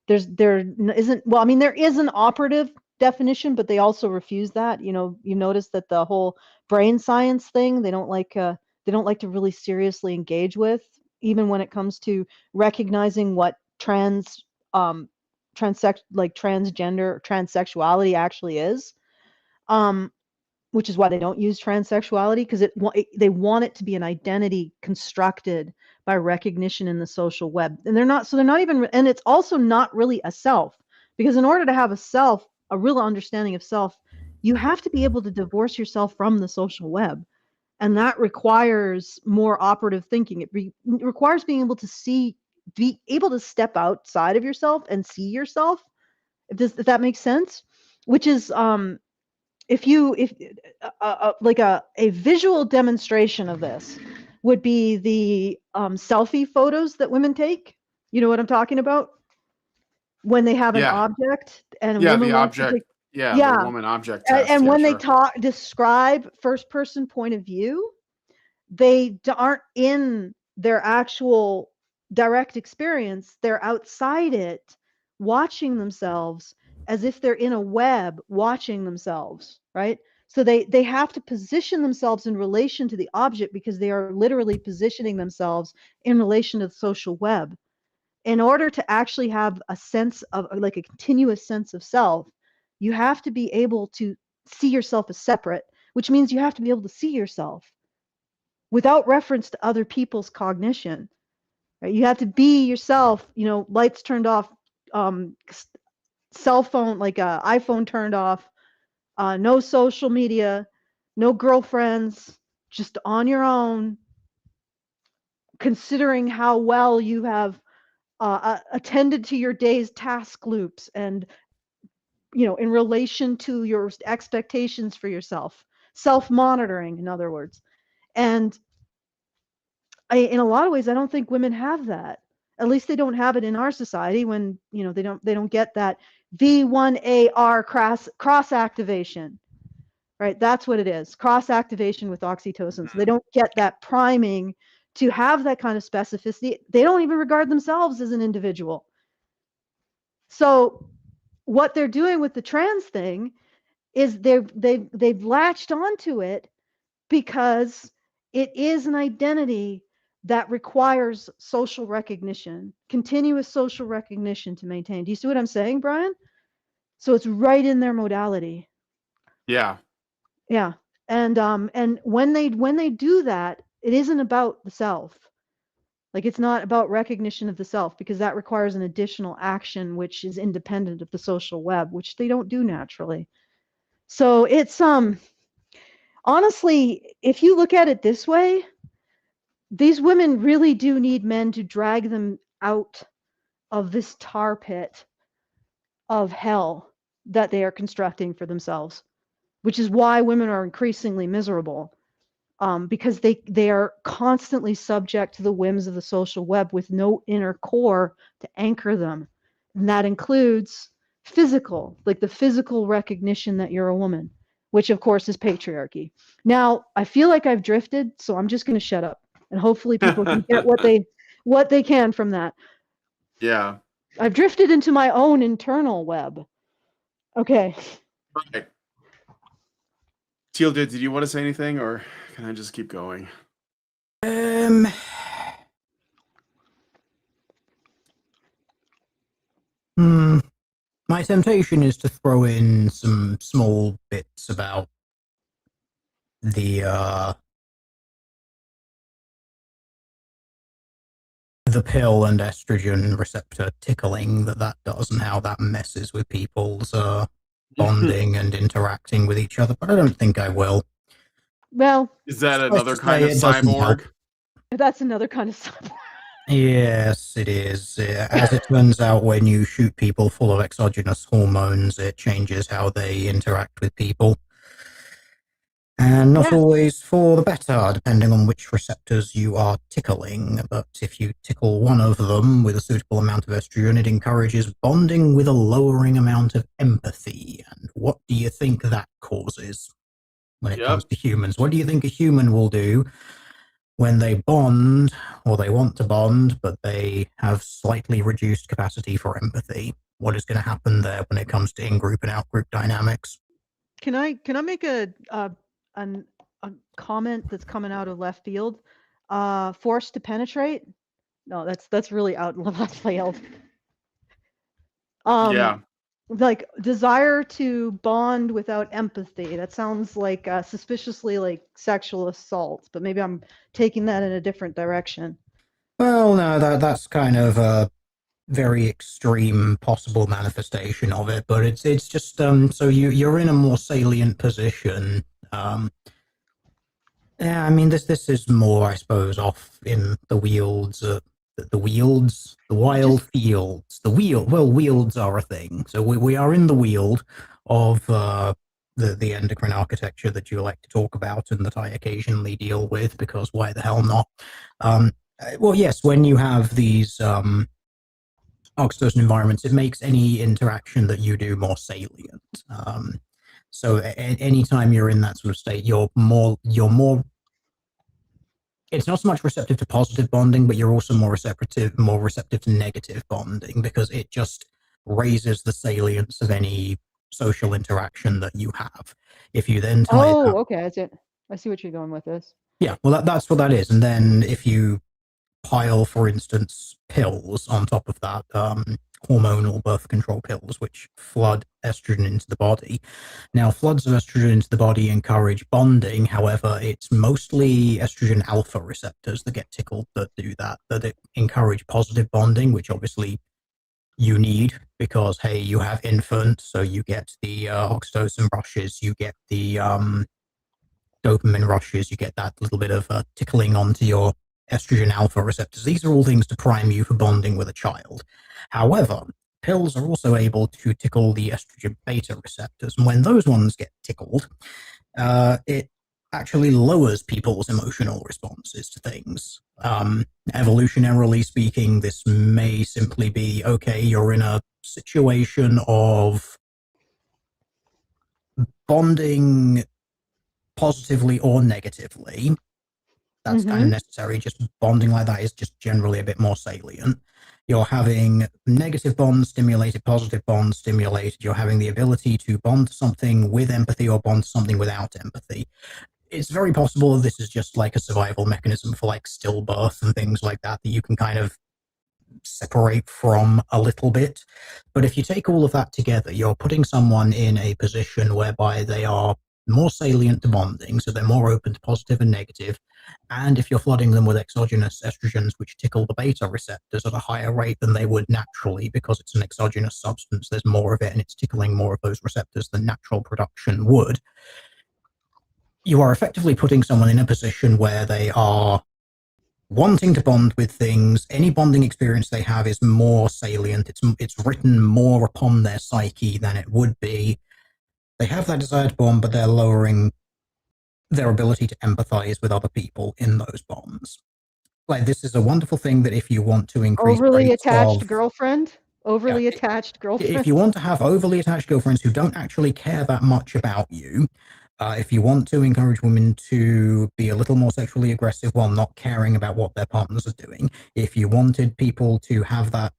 There is an operative definition, but they also refuse that. You know, you notice that the whole brain science thing, they don't like to really seriously engage with, even when it comes to recognizing what transgender, transsexuality actually is. Which is why they don't use transsexuality, because they want it to be an identity constructed by recognition in the social web. And they're not even, and it's also not really a self, because in order to have a self, a real understanding of self, you have to be able to divorce yourself from the social web. And that requires more operative thinking. It requires being able to step outside of yourself and see yourself, if that makes sense, which is, like a visual demonstration of this would be the selfie photos that women take. You know what I'm talking about? When they have an object, and the object, the woman object test. And when they describe first person point of view, they aren't in their actual direct experience. They're outside it, watching themselves as if they're in a web watching themselves, right? So they have to position themselves in relation to the object, because they are literally positioning themselves in relation to the social web. In order to actually have a sense of, like, a continuous sense of self, you have to be able to see yourself as separate, which means you have to be able to see yourself without reference to other people's cognition. Right? You have to be yourself, lights turned off, cell phone, like a iPhone turned off, no social media, no girlfriends, just on your own, considering how well you have attended to your day's task loops, and in relation to your expectations for yourself, self-monitoring, in other words. And in a lot of ways, I don't think women have that. At least they don't have it in our society when, they don't get that V1AR cross activation. Right? That's what it is. Cross activation with oxytocin. So they don't get that priming to have that kind of specificity. They don't even regard themselves as an individual. So what they're doing with the trans thing is they've latched onto it because it is an identity that requires social recognition, continuous social recognition to maintain. Do you see what I'm saying, Brian? So it's right in their modality. Yeah. Yeah. And when they do that, it isn't about the self. Like, it's not about recognition of the self, because that requires an additional action which is independent of the social web, which they don't do naturally. So it's honestly, if you look at it this way, these women really do need men to drag them out of this tar pit of hell that they are constructing for themselves, which is why women are increasingly miserable, because they are constantly subject to the whims of the social web with no inner core to anchor them. And that includes physical, like the physical recognition that you're a woman, which of course is patriarchy. Now, I feel like I've drifted, so I'm just going to shut up, and hopefully people can get what they can from that. Yeah. I've drifted into my own internal web. Okay. Right. Teal, did you want to say anything, or can I just keep going? My temptation is to throw in some small bits about the pill and estrogen receptor tickling that does, and how that messes with people's bonding and interacting with each other, but I don't think I will. Well, is that another kind of cyborg? That's another kind of cyborg. Yes, it is. As it turns out, when you shoot people full of exogenous hormones, it changes how they interact with people. And not always for the better, depending on which receptors you are tickling. But if you tickle one of them with a suitable amount of estrogen, it encourages bonding with a lowering amount of empathy. And what do you think that causes when it comes to humans? What do you think a human will do when they bond, or they want to bond, but they have slightly reduced capacity for empathy? What is going to happen there when it comes to in-group and out-group dynamics? Can I make a comment that's coming out of left field? Forced to penetrate? No, that's really out left field. Like desire to bond without empathy. That sounds like suspiciously like sexual assault, but maybe I'm taking that in a different direction. Well, no, that's kind of a very extreme possible manifestation of it, but it's just so you're in a more salient position. Yeah, I mean this is more, I suppose, off in the wields, the wild fields. Wields are a thing. So we are in the wield of the endocrine architecture that you like to talk about and that I occasionally deal with, because why the hell not? Well, yes, when you have these oxytocin environments, it makes any interaction that you do more salient. So anytime you're in that sort of state, you're more. It's not so much receptive to positive bonding, but you're also more receptive to negative bonding, because it just raises the salience of any social interaction that you have. If you then tie okay, that's it. I see what you're going with this. Yeah, well, that's what that is. And then if you pile, for instance, pills on top of that, hormonal birth control pills, which flood estrogen into the body. Now, floods of estrogen into the body encourage bonding. However, it's mostly estrogen alpha receptors that get tickled that do that encourage positive bonding, which obviously you need, because, hey, you have infant, so you get the oxytocin rushes, you get the dopamine rushes, you get that little bit of tickling onto your estrogen alpha receptors. These are all things to prime you for bonding with a child. However, pills are also able to tickle the estrogen beta receptors, and when those ones get tickled, it actually lowers people's emotional responses to things. Evolutionarily speaking, this may simply be, okay, you're in a situation of bonding positively or negatively. That's kind of necessary. Just bonding like that is just generally a bit more salient. You're having negative bonds stimulated, positive bonds stimulated. You're having the ability to bond something with empathy or bond something without empathy. It's very possible that this is just like a survival mechanism for like stillbirth and things like that you can kind of separate from a little bit. But if you take all of that together, you're putting someone in a position whereby they are more salient to bonding, so they're more open to positive and negative. And if you're flooding them with exogenous estrogens, which tickle the beta receptors at a higher rate than they would naturally, because it's an exogenous substance, there's more of it and it's tickling more of those receptors than natural production would, you are effectively putting someone in a position where they are wanting to bond with things. Any bonding experience they have is more salient. It's written more upon their psyche than it would be. They have that desire to bond, but they're lowering their ability to empathize with other people in those bonds. Like, this is a wonderful thing that if you want to increase Overly rates attached of, girlfriend. Overly attached girlfriend. if you want to have overly attached girlfriends who don't actually care that much about you, if you want to encourage women to be a little more sexually aggressive while not caring about what their partners are doing, if you wanted people to have that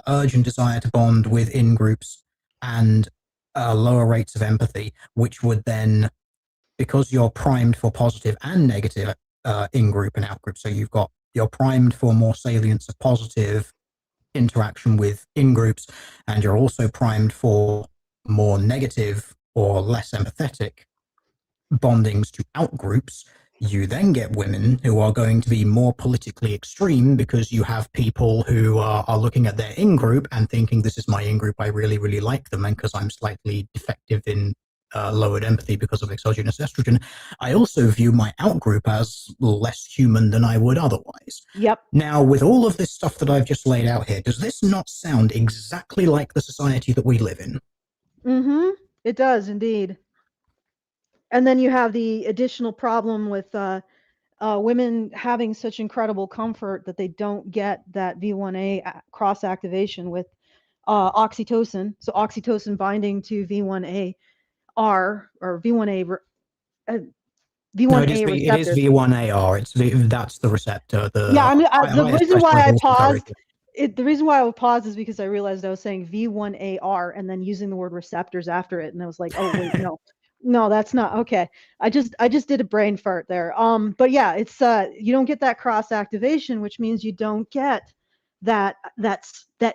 urge and desire to bond with in-groups and lower rates of empathy, which would then, because you're primed for positive and negative in-group and out-group, so you're primed for more salience of positive interaction with in-groups, and you're also primed for more negative or less empathetic bondings to out-groups, you then get women who are going to be more politically extreme because you have people who are looking at their in-group and thinking, this is my in-group, I really, really like them, and because I'm slightly defective in lowered empathy because of exogenous estrogen, I also view my out-group as less human than I would otherwise. Yep. Now, with all of this stuff that I've just laid out here, does this not sound exactly like the society that we live in? It does indeed. And then you have the additional problem with women having such incredible comfort that they don't get that V1A cross activation with oxytocin. So oxytocin binding to V1A R or V1A V1A receptors. It is V1AR. That's the receptor. The reason why I paused. The reason why I would pause is because I realized I was saying V1AR and then using the word receptors after it, and I was like, oh wait, no, that's not okay. I just did a brain fart there. But yeah, it's you don't get that cross activation, which means you don't get that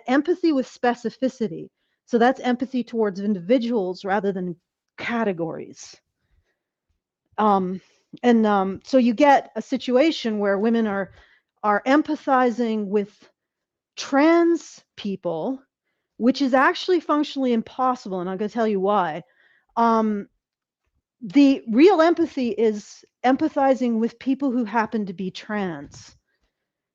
empathy with specificity. So that's empathy towards individuals rather than categories. So you get a situation where women are empathizing with trans people, which is actually functionally impossible, and I'm going to tell you why. The real empathy is empathizing with people who happen to be trans,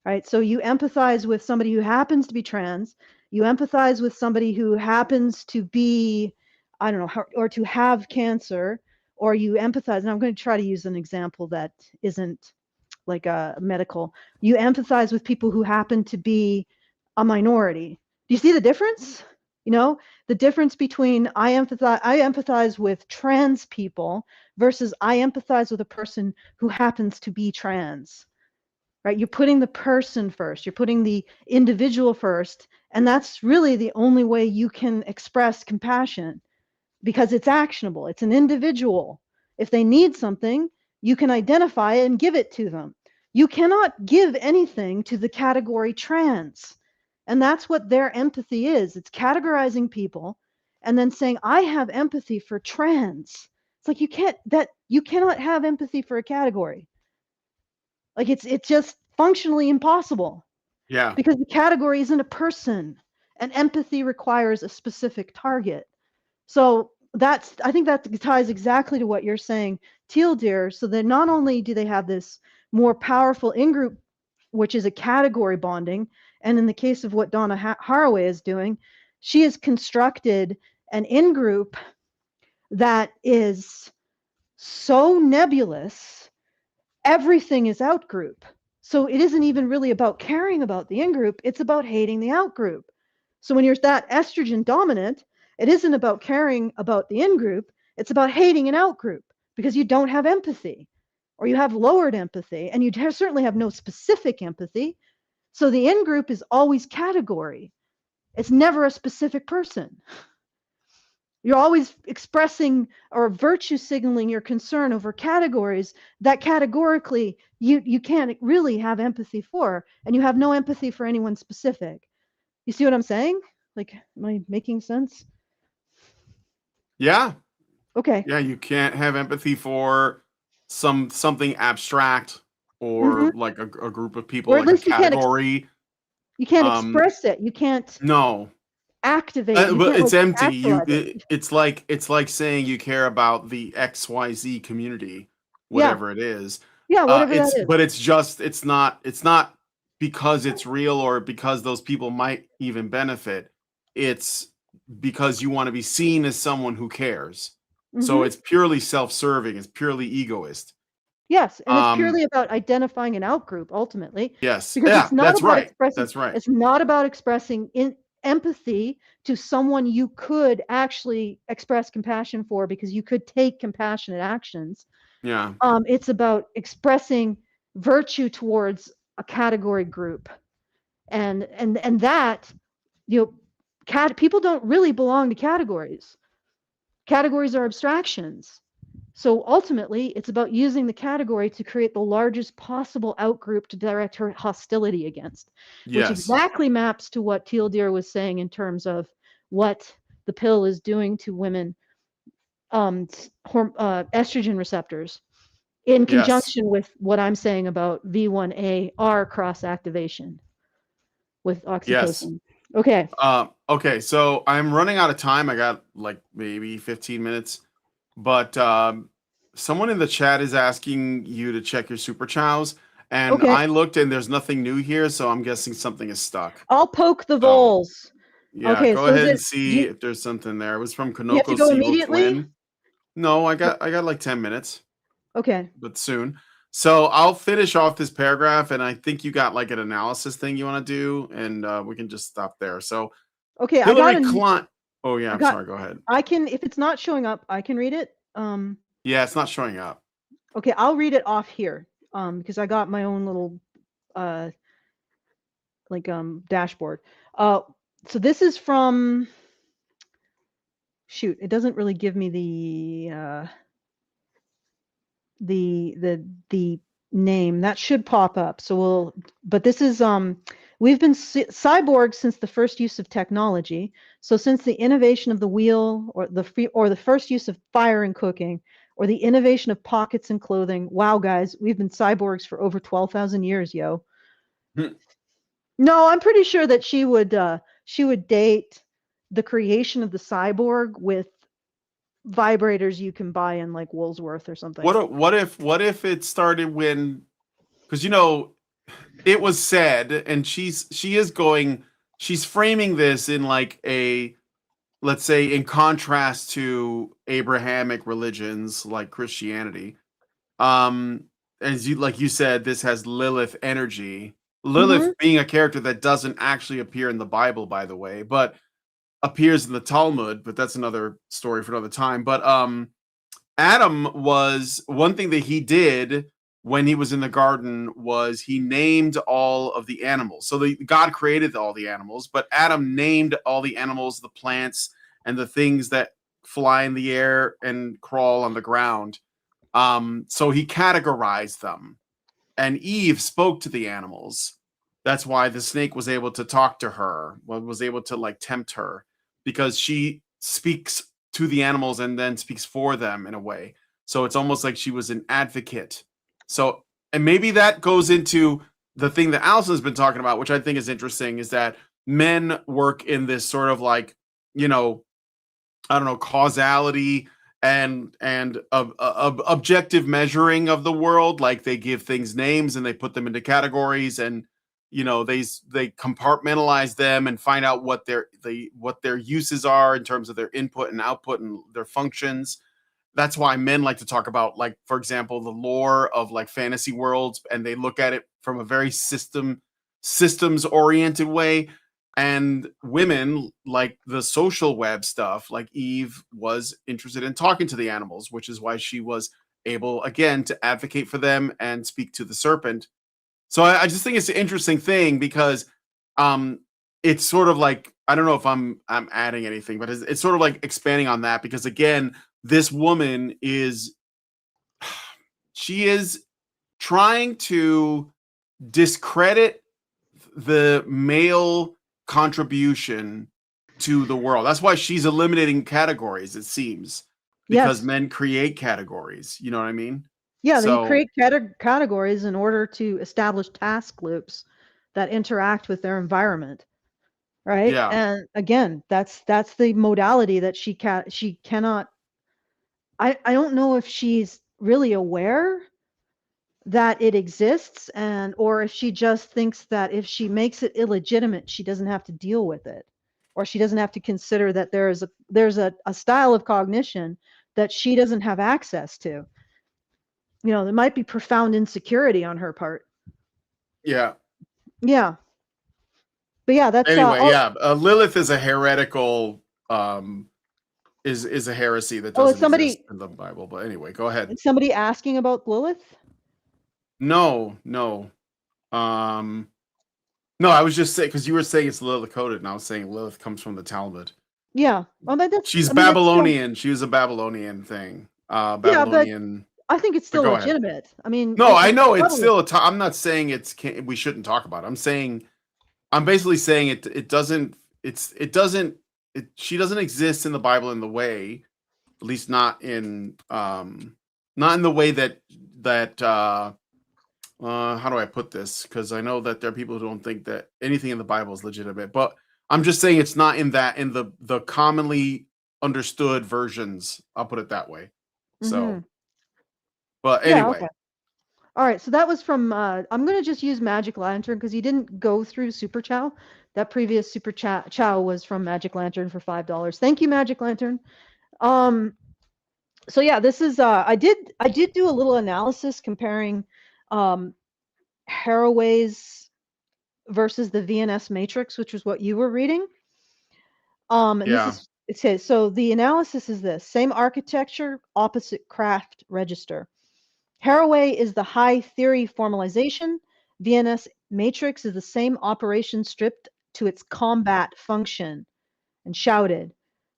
right? So you empathize with somebody who happens to be trans, you empathize with somebody who happens to be, I don't know, or to have cancer, or you empathize, and I'm going to try to use an example that isn't like a medical. You empathize with people who happen to be a minority. Do you see the difference? You know, the difference between I empathize with trans people versus I empathize with a person who happens to be trans, right? You're putting the person first, you're putting the individual first, and that's really the only way you can express compassion because it's actionable. It's an individual. If they need something, you can identify it and give it to them. You cannot give anything to the category trans. And that's what their empathy is. It's categorizing people and then saying, I have empathy for trans. It's like you cannot have empathy for a category. Like it's just functionally impossible. Yeah. Because the category isn't a person and empathy requires a specific target. So I think that ties exactly to what you're saying, Teal Deer. So that not only do they have this more powerful in-group, which is a category bonding, and in the case of what Donna Haraway is doing, she has constructed an in-group that is so nebulous, everything is out-group. So it isn't even really about caring about the in-group, it's about hating the out-group. So when you're that estrogen dominant, it isn't about caring about the in-group, it's about hating an out-group because you don't have empathy, or you have lowered empathy, and you certainly have no specific empathy. So the in-group is always category. It's never a specific person. You're always expressing or virtue signaling your concern over categories that categorically you can't really have empathy for, and you have no empathy for anyone specific. You see what I'm saying? Like, am I making sense? Yeah. Okay. Yeah, you can't have empathy for something abstract or like a group of people, Or at like a least category. you can't express it. You can't No. activate. You But can't it's like empty. actualize it. It's like saying you care about the XYZ community, Yeah. whatever it is. Yeah, whatever that is. But it's not because it's real or because those people might even benefit. It's because you want to be seen as someone who cares. So it's purely self-serving. It's purely egoist. Yes, and it's purely about identifying an outgroup ultimately. Yes. Because Yeah, it's not that's about right. expressing That's right. it's not about expressing empathy to someone you could actually express compassion for because you could take compassionate actions. Yeah. It's about expressing virtue towards a category group. And that, people don't really belong to categories. Categories are abstractions. So ultimately, it's about using the category to create the largest possible outgroup to direct her hostility against, which Yes. exactly maps to what Teal Deer was saying in terms of what the pill is doing to women, estrogen receptors, in conjunction with what I'm saying about V1AR cross activation with Yes. oxytocin. Okay. Okay, so I'm running out of time. I got like maybe 15 minutes, but someone in the chat is asking you to check your super chows, and Okay. I looked and there's nothing new here, so I'm guessing something is stuck. I'll poke the So voles. yeah, Okay, go so ahead and do see if there's something there. It was from you have to Kanoko's go evil immediately? twin. No, I got like 10 minutes, Okay. but soon. So I'll finish off this paragraph, and I think you got like an analysis thing you want to do, and we can just stop there. So Okay, Hillary Clinton. Oh yeah, I I'm got sorry. Go ahead. I can, if it's not showing up, I can read it. Yeah, it's not showing up. Okay, I'll read it off here. Because I got my own little dashboard. So this is from, shoot, it doesn't really give me the name. That should pop up. So but this is we've been cyborgs since the first use of technology. So since the innovation of the wheel, or the first use of fire in cooking, or the innovation of pockets in clothing. Wow, guys, we've been cyborgs for over 12,000 years, yo. No, I'm pretty sure that she would date the creation of the cyborg with vibrators you can buy in like Woolsworth or something. What if it started when, because it was said, and she's framing this in like a, let's say, in contrast to Abrahamic religions like Christianity. As you said, this has Lilith energy. Lilith being a character that doesn't actually appear in the Bible, by the way, but appears in the Talmud, but that's another story for another time. But Adam, was one thing that he did when he was in the garden was he named all of the animals. So God created all the animals, but Adam named all the animals, the plants, and the things that fly in the air and crawl on the ground. So he categorized them, and Eve spoke to the animals. That's why the snake was able to talk to her, was able to like tempt her, because she speaks to the animals and then speaks for them in a way. So it's almost like she was an advocate. So, and maybe that goes into the thing that Alison's been talking about, which I think is interesting, is that men work in this sort of like, I don't know, causality and objective measuring of the world. Like they give things names and they put them into categories, and they compartmentalize them and find out what their uses are in terms of their input and output and their functions. that's why men like to talk about, like, for example, the lore of like fantasy worlds, and they look at it from a very systems oriented way. And women like the social web stuff, like Eve was interested in talking to the animals, which is why she was able again to advocate for them and speak to the serpent. So I just think it's an interesting thing because it's sort of like, I don't know if I'm adding anything, but it's sort of like expanding on that, because again, this woman is she is trying to discredit the male contribution to the world. That's why she's eliminating categories, it seems, because Yes. men create categories. You know what I mean? Yeah, they So create categories in order to establish task loops that interact with their environment, right? yeah, And again, that's the modality that she cannot. I don't know if she's really aware that it exists, and or if she just thinks that if she makes it illegitimate, she doesn't have to deal with it, or she doesn't have to consider that there's a style of cognition that she doesn't have access to. You know, there might be profound insecurity on her part. yeah. Yeah. But yeah, that's Anyway, yeah, Lilith is a heretical, is a heresy that oh, is doesn't exist in the Bible. But anyway, go ahead. somebody asking about Lilith? No, no, I was just saying, because you were saying it's Lilith coded, and I was saying Lilith comes from the Talmud. Yeah. Well, She's I mean, that's still, Babylonian. She was a Babylonian thing. yeah, but Babylonian. I think it's But still go ahead. legitimate. I mean, No, I know it's probably, still I'm not saying we shouldn't talk about it. I'm basically saying it doesn't. She doesn't exist in the Bible in the way, at least not in the way that how do I put this? Because I know that there are people who don't think that anything in the Bible is legitimate, but I'm just saying it's not in the commonly understood versions. I'll put it that way. So, but yeah, anyway, okay. All right, so that was from, I'm going to just use Magic Lantern because he didn't go through Super Chow. That previous Super Chow was from Magic Lantern for $5. Thank you, Magic Lantern. So yeah, this is, I did do a little analysis comparing Haraway's versus the VNS matrix, which is what you were reading. And yeah, this is, it says, so the analysis is this: same architecture, opposite craft register. Haraway is the high theory formalization. VNS matrix is the same operation stripped to its combat function and shouted.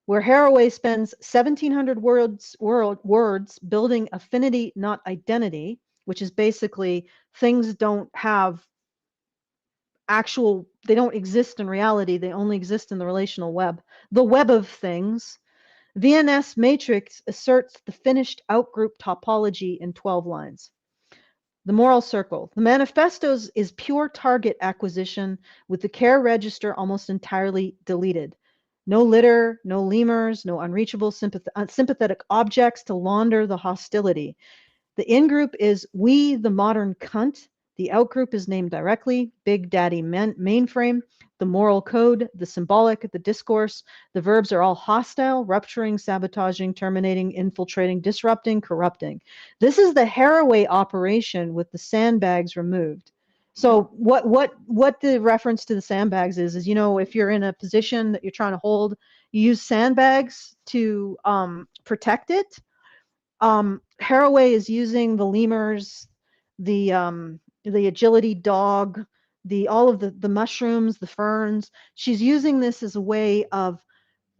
Where Haraway spends 1,700 words building affinity, not identity, which is basically things don't have they don't exist in reality, they only exist in the relational web, the web of things. VNS matrix asserts the finished outgroup topology in 12 lines. The moral circle. The manifestos is pure target acquisition with the care register almost entirely deleted. No litter, no lemurs, no unreachable sympathetic objects to launder the hostility. The in-group is we, the modern cunt. The outgroup is named directly, Big Daddy mainframe. The moral code, the symbolic, the discourse. The verbs are all hostile, rupturing, sabotaging, terminating, infiltrating, disrupting, corrupting. This is the Haraway operation with the sandbags removed. So what the reference to the sandbags is, you know, if you're in a position that you're trying to hold, you use sandbags to protect it. Haraway is using the lemurs, the agility dog, all of the mushrooms, the ferns. She's using this as a way of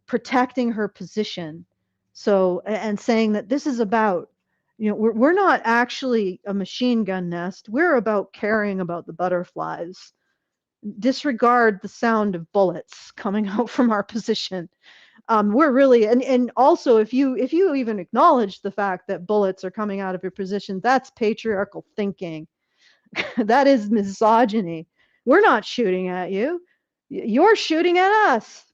protecting her position. So, and saying that this is about, you know, we're not actually a machine gun nest. We're about caring about the butterflies. Disregard the sound of bullets coming out from our position. We're really, and also if you even acknowledge the fact that bullets are coming out of your position, that's patriarchal thinking. That is misogyny. We're not shooting at you. You're shooting at us.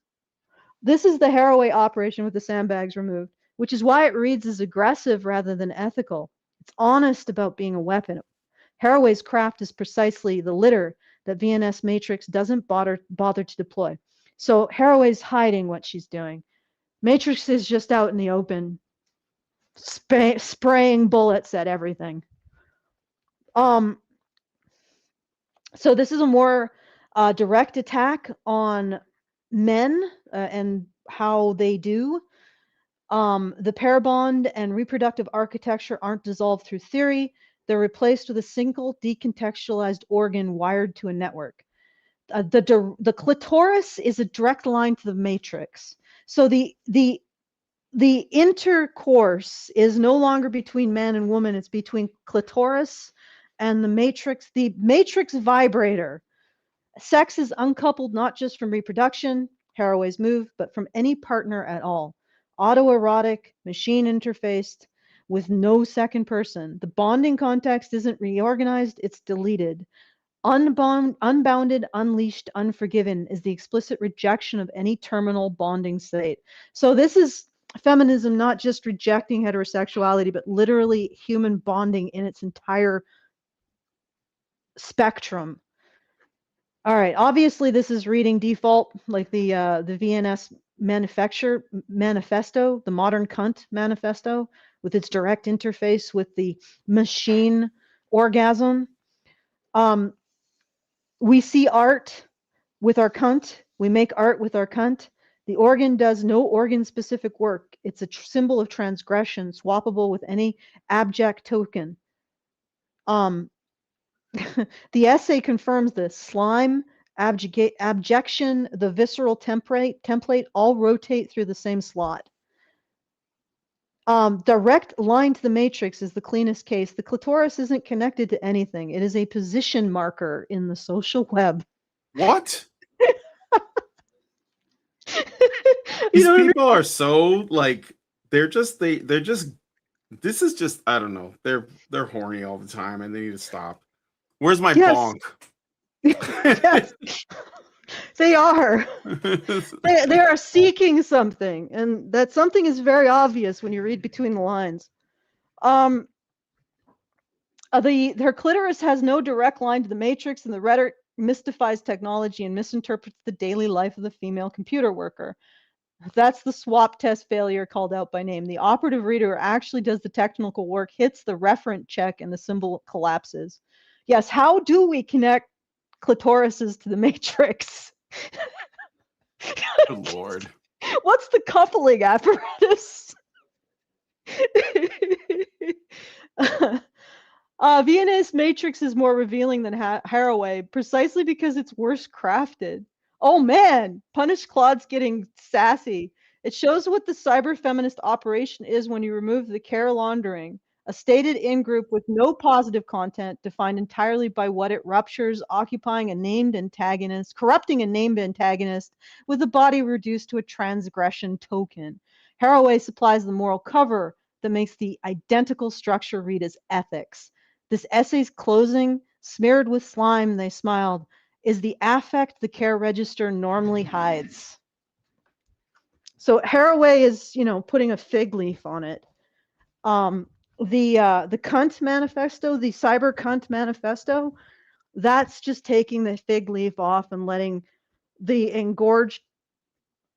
This is the Haraway operation with the sandbags removed, which is why it reads as aggressive rather than ethical. It's honest about being a weapon. Haraway's craft is precisely the litter that VNS Matrix doesn't bother to deploy. So Haraway's hiding what she's doing. Matrix is just out in the open. spraying bullets at everything. So this is a more direct attack on men and how they do. The pair bond and reproductive architecture aren't dissolved through theory. They're replaced with a single decontextualized organ wired to a network. The clitoris is a direct line to the matrix. So the intercourse is no longer between man and woman. It's between clitoris and the matrix vibrator. Sex is uncoupled not just from reproduction, Haraway's move, but from any partner at all. Autoerotic, machine interfaced, with no second person. The bonding context isn't reorganized, it's deleted. Unbounded, unleashed, unforgiven is the explicit rejection of any terminal bonding state. So this is feminism not just rejecting heterosexuality, but literally human bonding in its entire spectrum. All right, obviously this is reading default, like the VNS manifesto, the modern cunt manifesto, with its direct interface with the machine orgasm. We see art with our cunt. We make art with our cunt. The organ does no organ-specific work. It's a symbol of transgression, swappable with any abject token. The essay confirms this. Slime, abjection, the visceral template all rotate through the same slot. Direct line to the matrix is the cleanest case. The clitoris isn't connected to anything. It is a position marker in the social web. What? These people are so like they're just this is just I don't know. They're horny all the time and they need to stop. Where's my bonk? Yes. They are. They are seeking something, and that something is very obvious when you read between the lines. Her clitoris has no direct line to the matrix, and the rhetoric mystifies technology and misinterprets the daily life of the female computer worker. That's the swap test failure called out by name. The operative reader actually does the technical work, hits the referent check, and the symbol collapses. Yes, how do we connect clitorises to the matrix? Good Lord. What's the coupling apparatus? VNS Matrix is more revealing than Haraway, precisely because it's worse crafted. Oh man, Punish Claude's getting sassy. It shows what the cyber-feminist operation is when you remove the care laundering, a stated in-group with no positive content, defined entirely by what it ruptures, occupying a named antagonist, corrupting a named antagonist, with the body reduced to a transgression token. Haraway supplies the moral cover that makes the identical structure read as ethics. This essay's closing, smeared with slime, they smiled, is the affect the care register normally hides. So Haraway is, putting a fig leaf on it. The cunt manifesto, the cyber cunt manifesto, that's just taking the fig leaf off and letting the engorged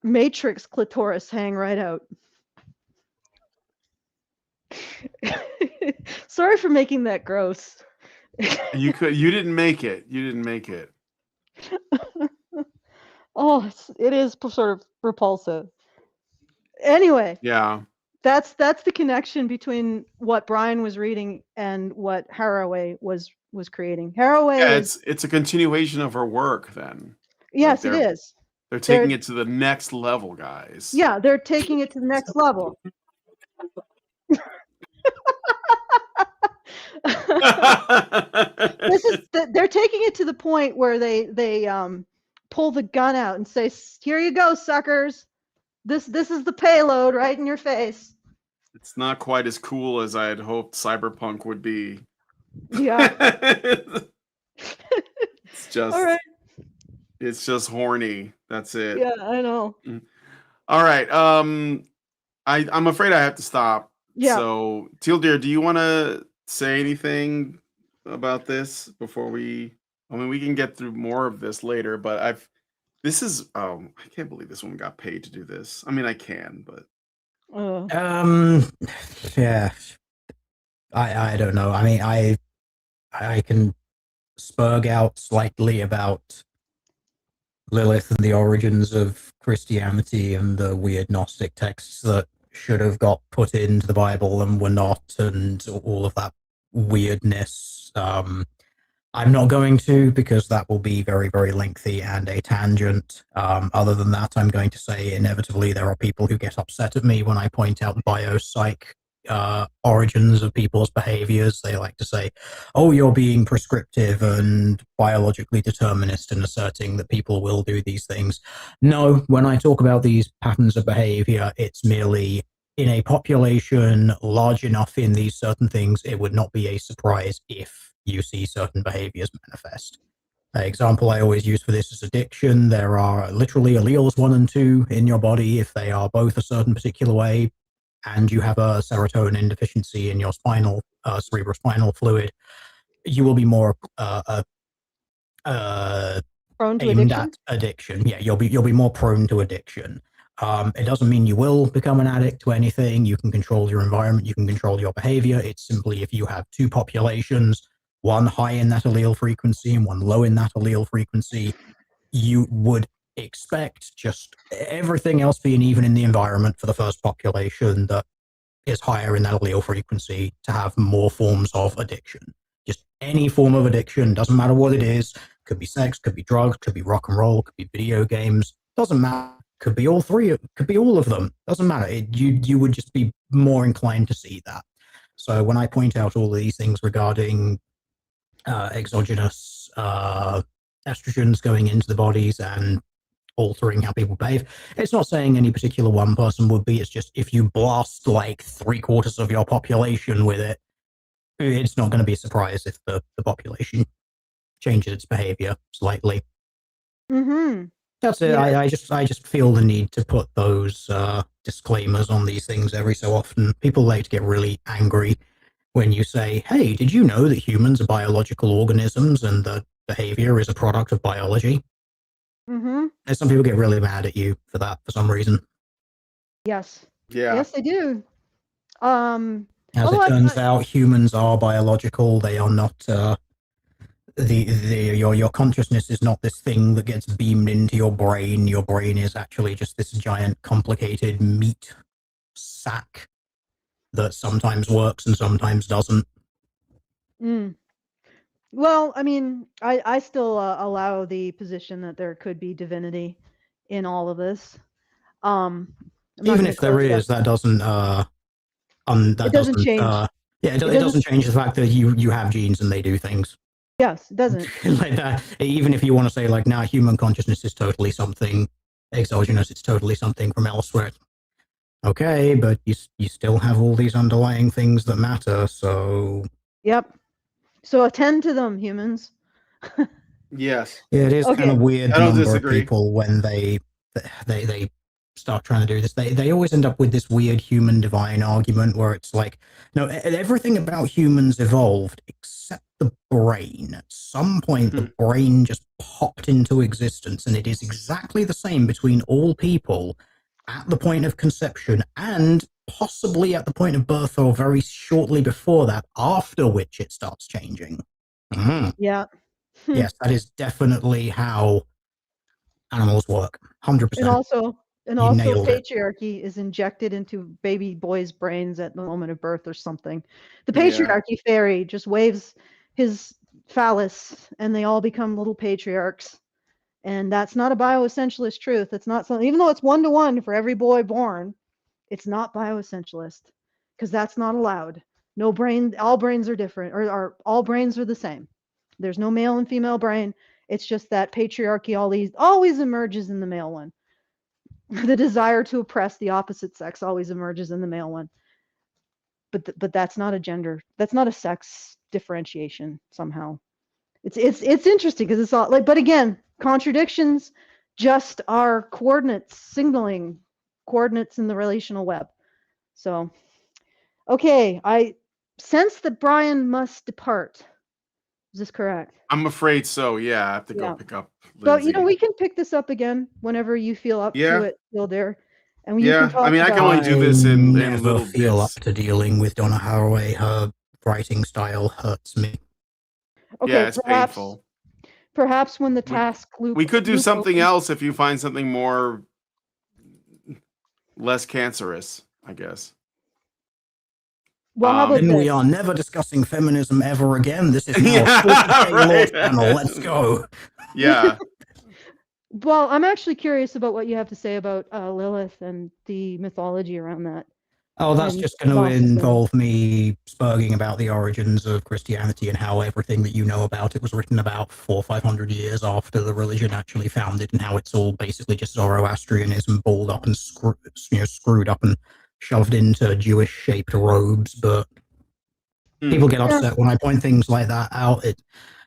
matrix clitoris hang right out. Sorry for making that gross. You didn't make it. You didn't make it. Oh, it is sort of repulsive. Anyway. Yeah. That's the connection between what Brian was reading and what Haraway was creating. Haraway it's a continuation of her work then. Yes, it is. They're taking it to the next level, guys. Yeah, they're taking it to the next level. They're taking it to the point where they pull the gun out and say, "Here you go, suckers. This is the payload right in your face." It's not quite as cool as I had hoped cyberpunk would be. Yeah. It's just all right. It's just horny. That's it. Yeah, I know. All right. I'm afraid I have to stop. Yeah. So, Teal dear, do you want to say anything about this before we can get through more of this later, but I can't believe this woman got paid to do this. I mean, I can, but Yeah, I don't know. I mean, I can spurg out slightly about Lilith and the origins of Christianity and the weird Gnostic texts that should have got put into the Bible and were not, and all of that weirdness. I'm not going to, because that will be very, very lengthy and a tangent. Other than that, I'm going to say inevitably there are people who get upset at me when I point out biopsych origins of people's behaviors. They like to say, oh, you're being prescriptive and biologically determinist and asserting that people will do these things. No, when I talk about these patterns of behavior, it's merely in a population large enough in these certain things, it would not be a surprise if you see certain behaviors manifest. An example I always use for this is addiction. There are literally alleles 1 and 2 in your body. If they are both a certain particular way, and you have a serotonin deficiency in your cerebrospinal fluid, you will be more Prone to aimed addiction? at addiction. Yeah, you'll be more prone to addiction. It doesn't mean you will become an addict to anything. You can control your environment. You can control your behavior. It's simply if you have two populations, one high in that allele frequency and one low in that allele frequency, you would expect just everything else being even in the environment for the first population that is higher in that allele frequency to have more forms of addiction. Just any form of addiction, doesn't matter what it is. Could be sex, could be drugs, could be rock and roll, could be video games. Doesn't matter. Could be all three. Could be all of them. Doesn't matter. You would just be more inclined to see that. So when I point out all these things regarding exogenous estrogens going into the bodies and altering how people behave, it's not saying any particular one person would be. It's just if you blast like 3/4 of your population with it, it's not going to be a surprise if the population changes its behavior slightly. Mm-hmm. That's it. Yeah. I just feel the need to put those disclaimers on these things every so often. People like to get really angry when you say, hey, did you know that humans are biological organisms and that behavior is a product of biology? Mm-hmm. And some people get really mad at you for that for some reason. Yes. Yeah. Yes, they do. As it turns out, humans are biological. They are not your consciousness is not this thing that gets beamed into your brain. Your brain is actually just this giant complicated meat sack that sometimes works and sometimes doesn't. Well, I mean, I still allow the position that there could be divinity in all of this. Even if there is, that doesn't it doesn't change. It doesn't change the fact that you have genes and they do things. Yes, it doesn't. Like that. Even if you want to say like, nah, human consciousness is totally something exogenous, it's totally something from elsewhere. Okay, but you still have all these underlying things that matter, so... Yep. So attend to them, humans. Yes. Yeah, it is kind of weird number of people when they start trying to do this. They always end up with this weird human divine argument where it's like, no, everything about humans evolved except the brain. At some point, the brain just popped into existence, and it is exactly the same between all people at the point of conception and possibly at the point of birth or very shortly before that, after which it starts changing. Mm-hmm. Yeah. Yes, that is definitely how animals work. 100%. And also patriarchy is injected into baby boys' brains at the moment of birth or something. The patriarchy fairy just waves his phallus and they all become little patriarchs. And that's not a bioessentialist truth. It's not something, even though it's 1-to-1 for every boy born, it's not bioessentialist because that's not allowed. No brain, all brains are different, or all brains are the same. There's no male and female brain. It's just that patriarchy always emerges in the male one. The desire to oppress the opposite sex always emerges in the male one. But that's not a gender. That's not a sex differentiation somehow. It's interesting because it's all like, but again, contradictions just are coordinates, signaling coordinates in the relational web. So, okay, I sense that Brian must depart. Is this correct? I'm afraid so. Yeah, I have to go pick up Lindsay. But we can pick this up again whenever you feel up to it, Kildare. And you can talk I mean, I can only do this in little feel bits. up to dealing with Donna Haraway. Her writing style hurts me. Okay, Yeah, it's painful. Perhaps when the task loop. We could do something opens, else if you find something more less cancerous, I guess. Well, how about Then this? we are never discussing feminism ever again. This is now Yeah, a 40K right. law channel. Let's go. Yeah. Well, I'm actually curious about what you have to say about Lilith and the mythology around that. Oh, that's And just going to Gnosticism. involve me spurging about the origins of Christianity and how everything that you know about it was written about 400 or 500 years after the religion actually founded, and how it's all basically just Zoroastrianism balled up and screwed up and shoved into Jewish-shaped robes. But people get upset when I point things like that out.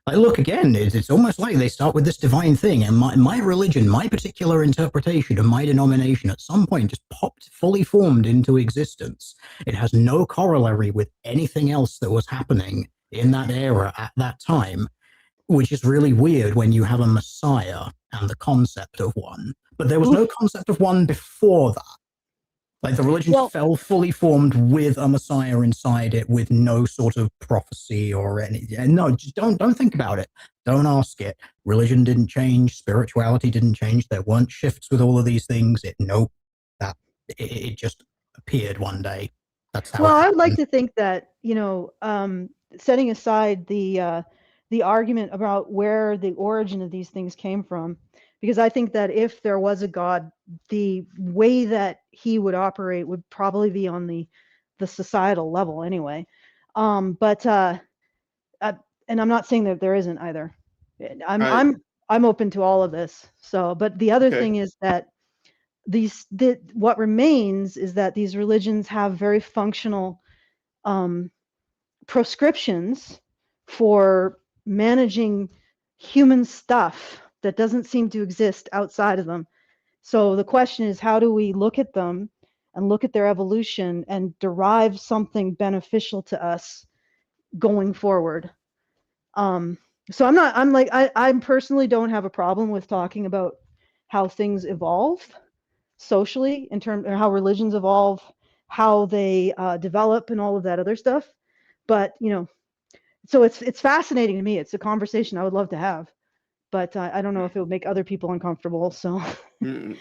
Look, again, it's almost like they start with this divine thing, and my religion, my particular interpretation of my denomination at some point just popped, fully formed into existence. It has no corollary with anything else that was happening in that era at that time, which is really weird when you have a messiah and the concept of one. But there was no concept of one before that. Like, the religion fell fully formed with a messiah inside it, with no sort of prophecy or anything. No, just don't think about it. Don't ask it. Religion didn't change. Spirituality didn't change. There weren't shifts with all of these things. It just appeared one day. That's how. Well, I would like to think that, setting aside the argument about where the origin of these things came from, because I think that if there was a God, the way that he would operate would probably be on the societal level anyway. And I'm not saying that there isn't either. I'm open to all of this. So, but the other thing is that what remains is that these religions have very functional prescriptions for managing human stuff that doesn't seem to exist outside of them. So the question is, how do we look at them and look at their evolution and derive something beneficial to us going forward? So I personally don't have a problem with talking about how things evolve socially, in terms of how religions evolve, how they develop, and all of that other stuff. But so it's fascinating to me. It's a conversation I would love to have, but I don't know if it would make other people uncomfortable. So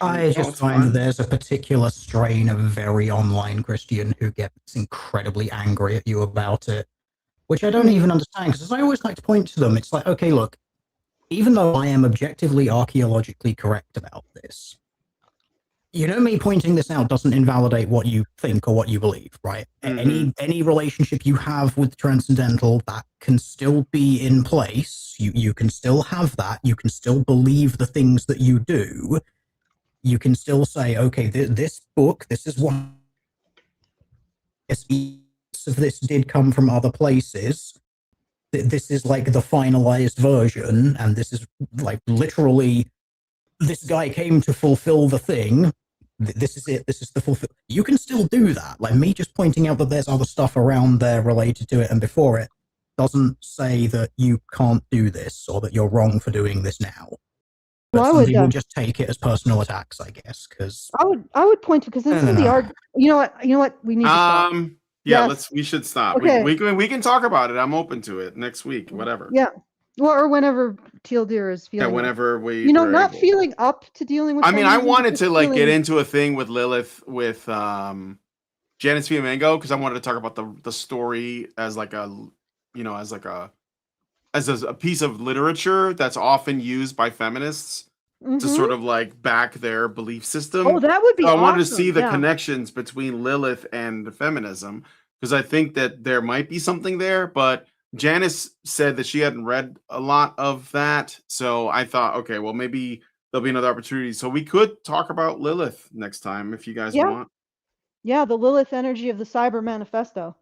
I just find that there's a particular strain of very online Christian who gets incredibly angry at you about it, which I don't even understand, because as I always like to point to them, it's like, okay, look, even though I am objectively archaeologically correct about this, me pointing this out doesn't invalidate what you think or what you believe, right? Any relationship you have with transcendental, that can still be in place. You can still have that. You can still believe the things that you do. You can still say, okay, this book, this is what of this did come from other places. This is like the finalized version, and this is like literally this guy came to fulfill the thing. This is it. This is the fulfill. You can still do that. Like, me just pointing out that there's other stuff around there related to it and before it doesn't say that you can't do this or that you're wrong for doing this now. But some people just take it as personal attacks, I guess. Because I would point to, because this is the art. You know what? We need to stop. Yeah, we should stop. Okay. We can talk about it. I'm open to it next week, whatever. Yeah. Well, or whenever Teal Deer is feeling. Yeah, whenever we. Not able. Feeling up to dealing with. I mean, I wanted to get into a thing with Lilith with Janice Fiamengo, because I wanted to talk about the story as like a, as a piece of literature that's often used by feminists to sort of like back their belief system. Oh, that would be awesome. I wanted to see the connections between Lilith and feminism, because I think that there might be something there, but Janice said that she hadn't read a lot of that. So I thought, okay, well, maybe there'll be another opportunity. So we could talk about Lilith next time if you guys want. Yeah, the Lilith energy of the Cyber Manifesto.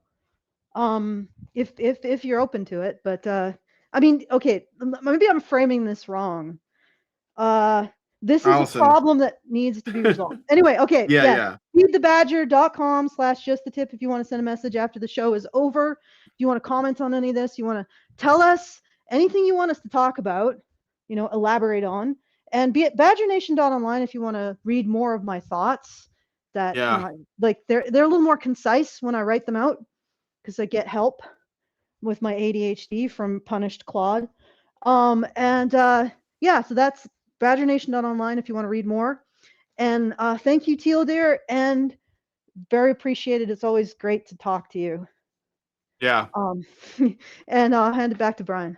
If you're open to it, but I mean, okay, maybe I'm framing this wrong. This is Alison. A problem that needs to be resolved. Anyway, okay. Yeah. feedthebadger.com/justthetip if you want to send a message after the show is over. If you want to comment on any of this, you want to tell us anything you want us to talk about, elaborate on. And be at badgernation.online if you want to read more of my thoughts. that like they're a little more concise when I write them out because I get help with my ADHD from Punished Claude. Yeah, so that's badgernation.online if you want to read more. And thank you, Teal dear, and very appreciated. It's always great to talk to you. Yeah. And I'll hand it back to Brian.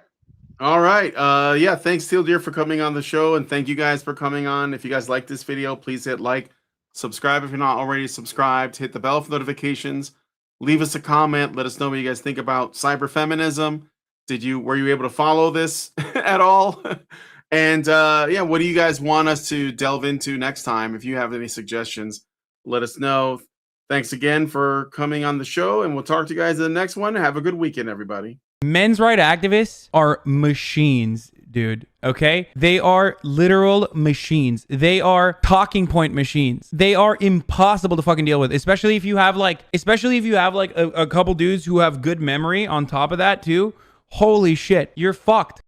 All right. Yeah, thanks, Teal dear, for coming on the show, and thank you guys for coming on. If you guys like this video, please hit like, subscribe if you're not already subscribed, hit the bell for notifications, leave us a comment, let us know what you guys think about cyberfeminism. Were you able to follow this at all? And yeah, what do you guys want us to delve into next time? If you have any suggestions, let us know. Thanks again for coming on the show, and we'll talk to you guys in the next one. Have a good weekend, everybody. Men's rights activists are machines, dude. Okay? They are literal machines. They are talking point machines. They are impossible to fucking deal with, especially if you have like a couple dudes who have good memory on top of that too. Holy shit, you're fucked.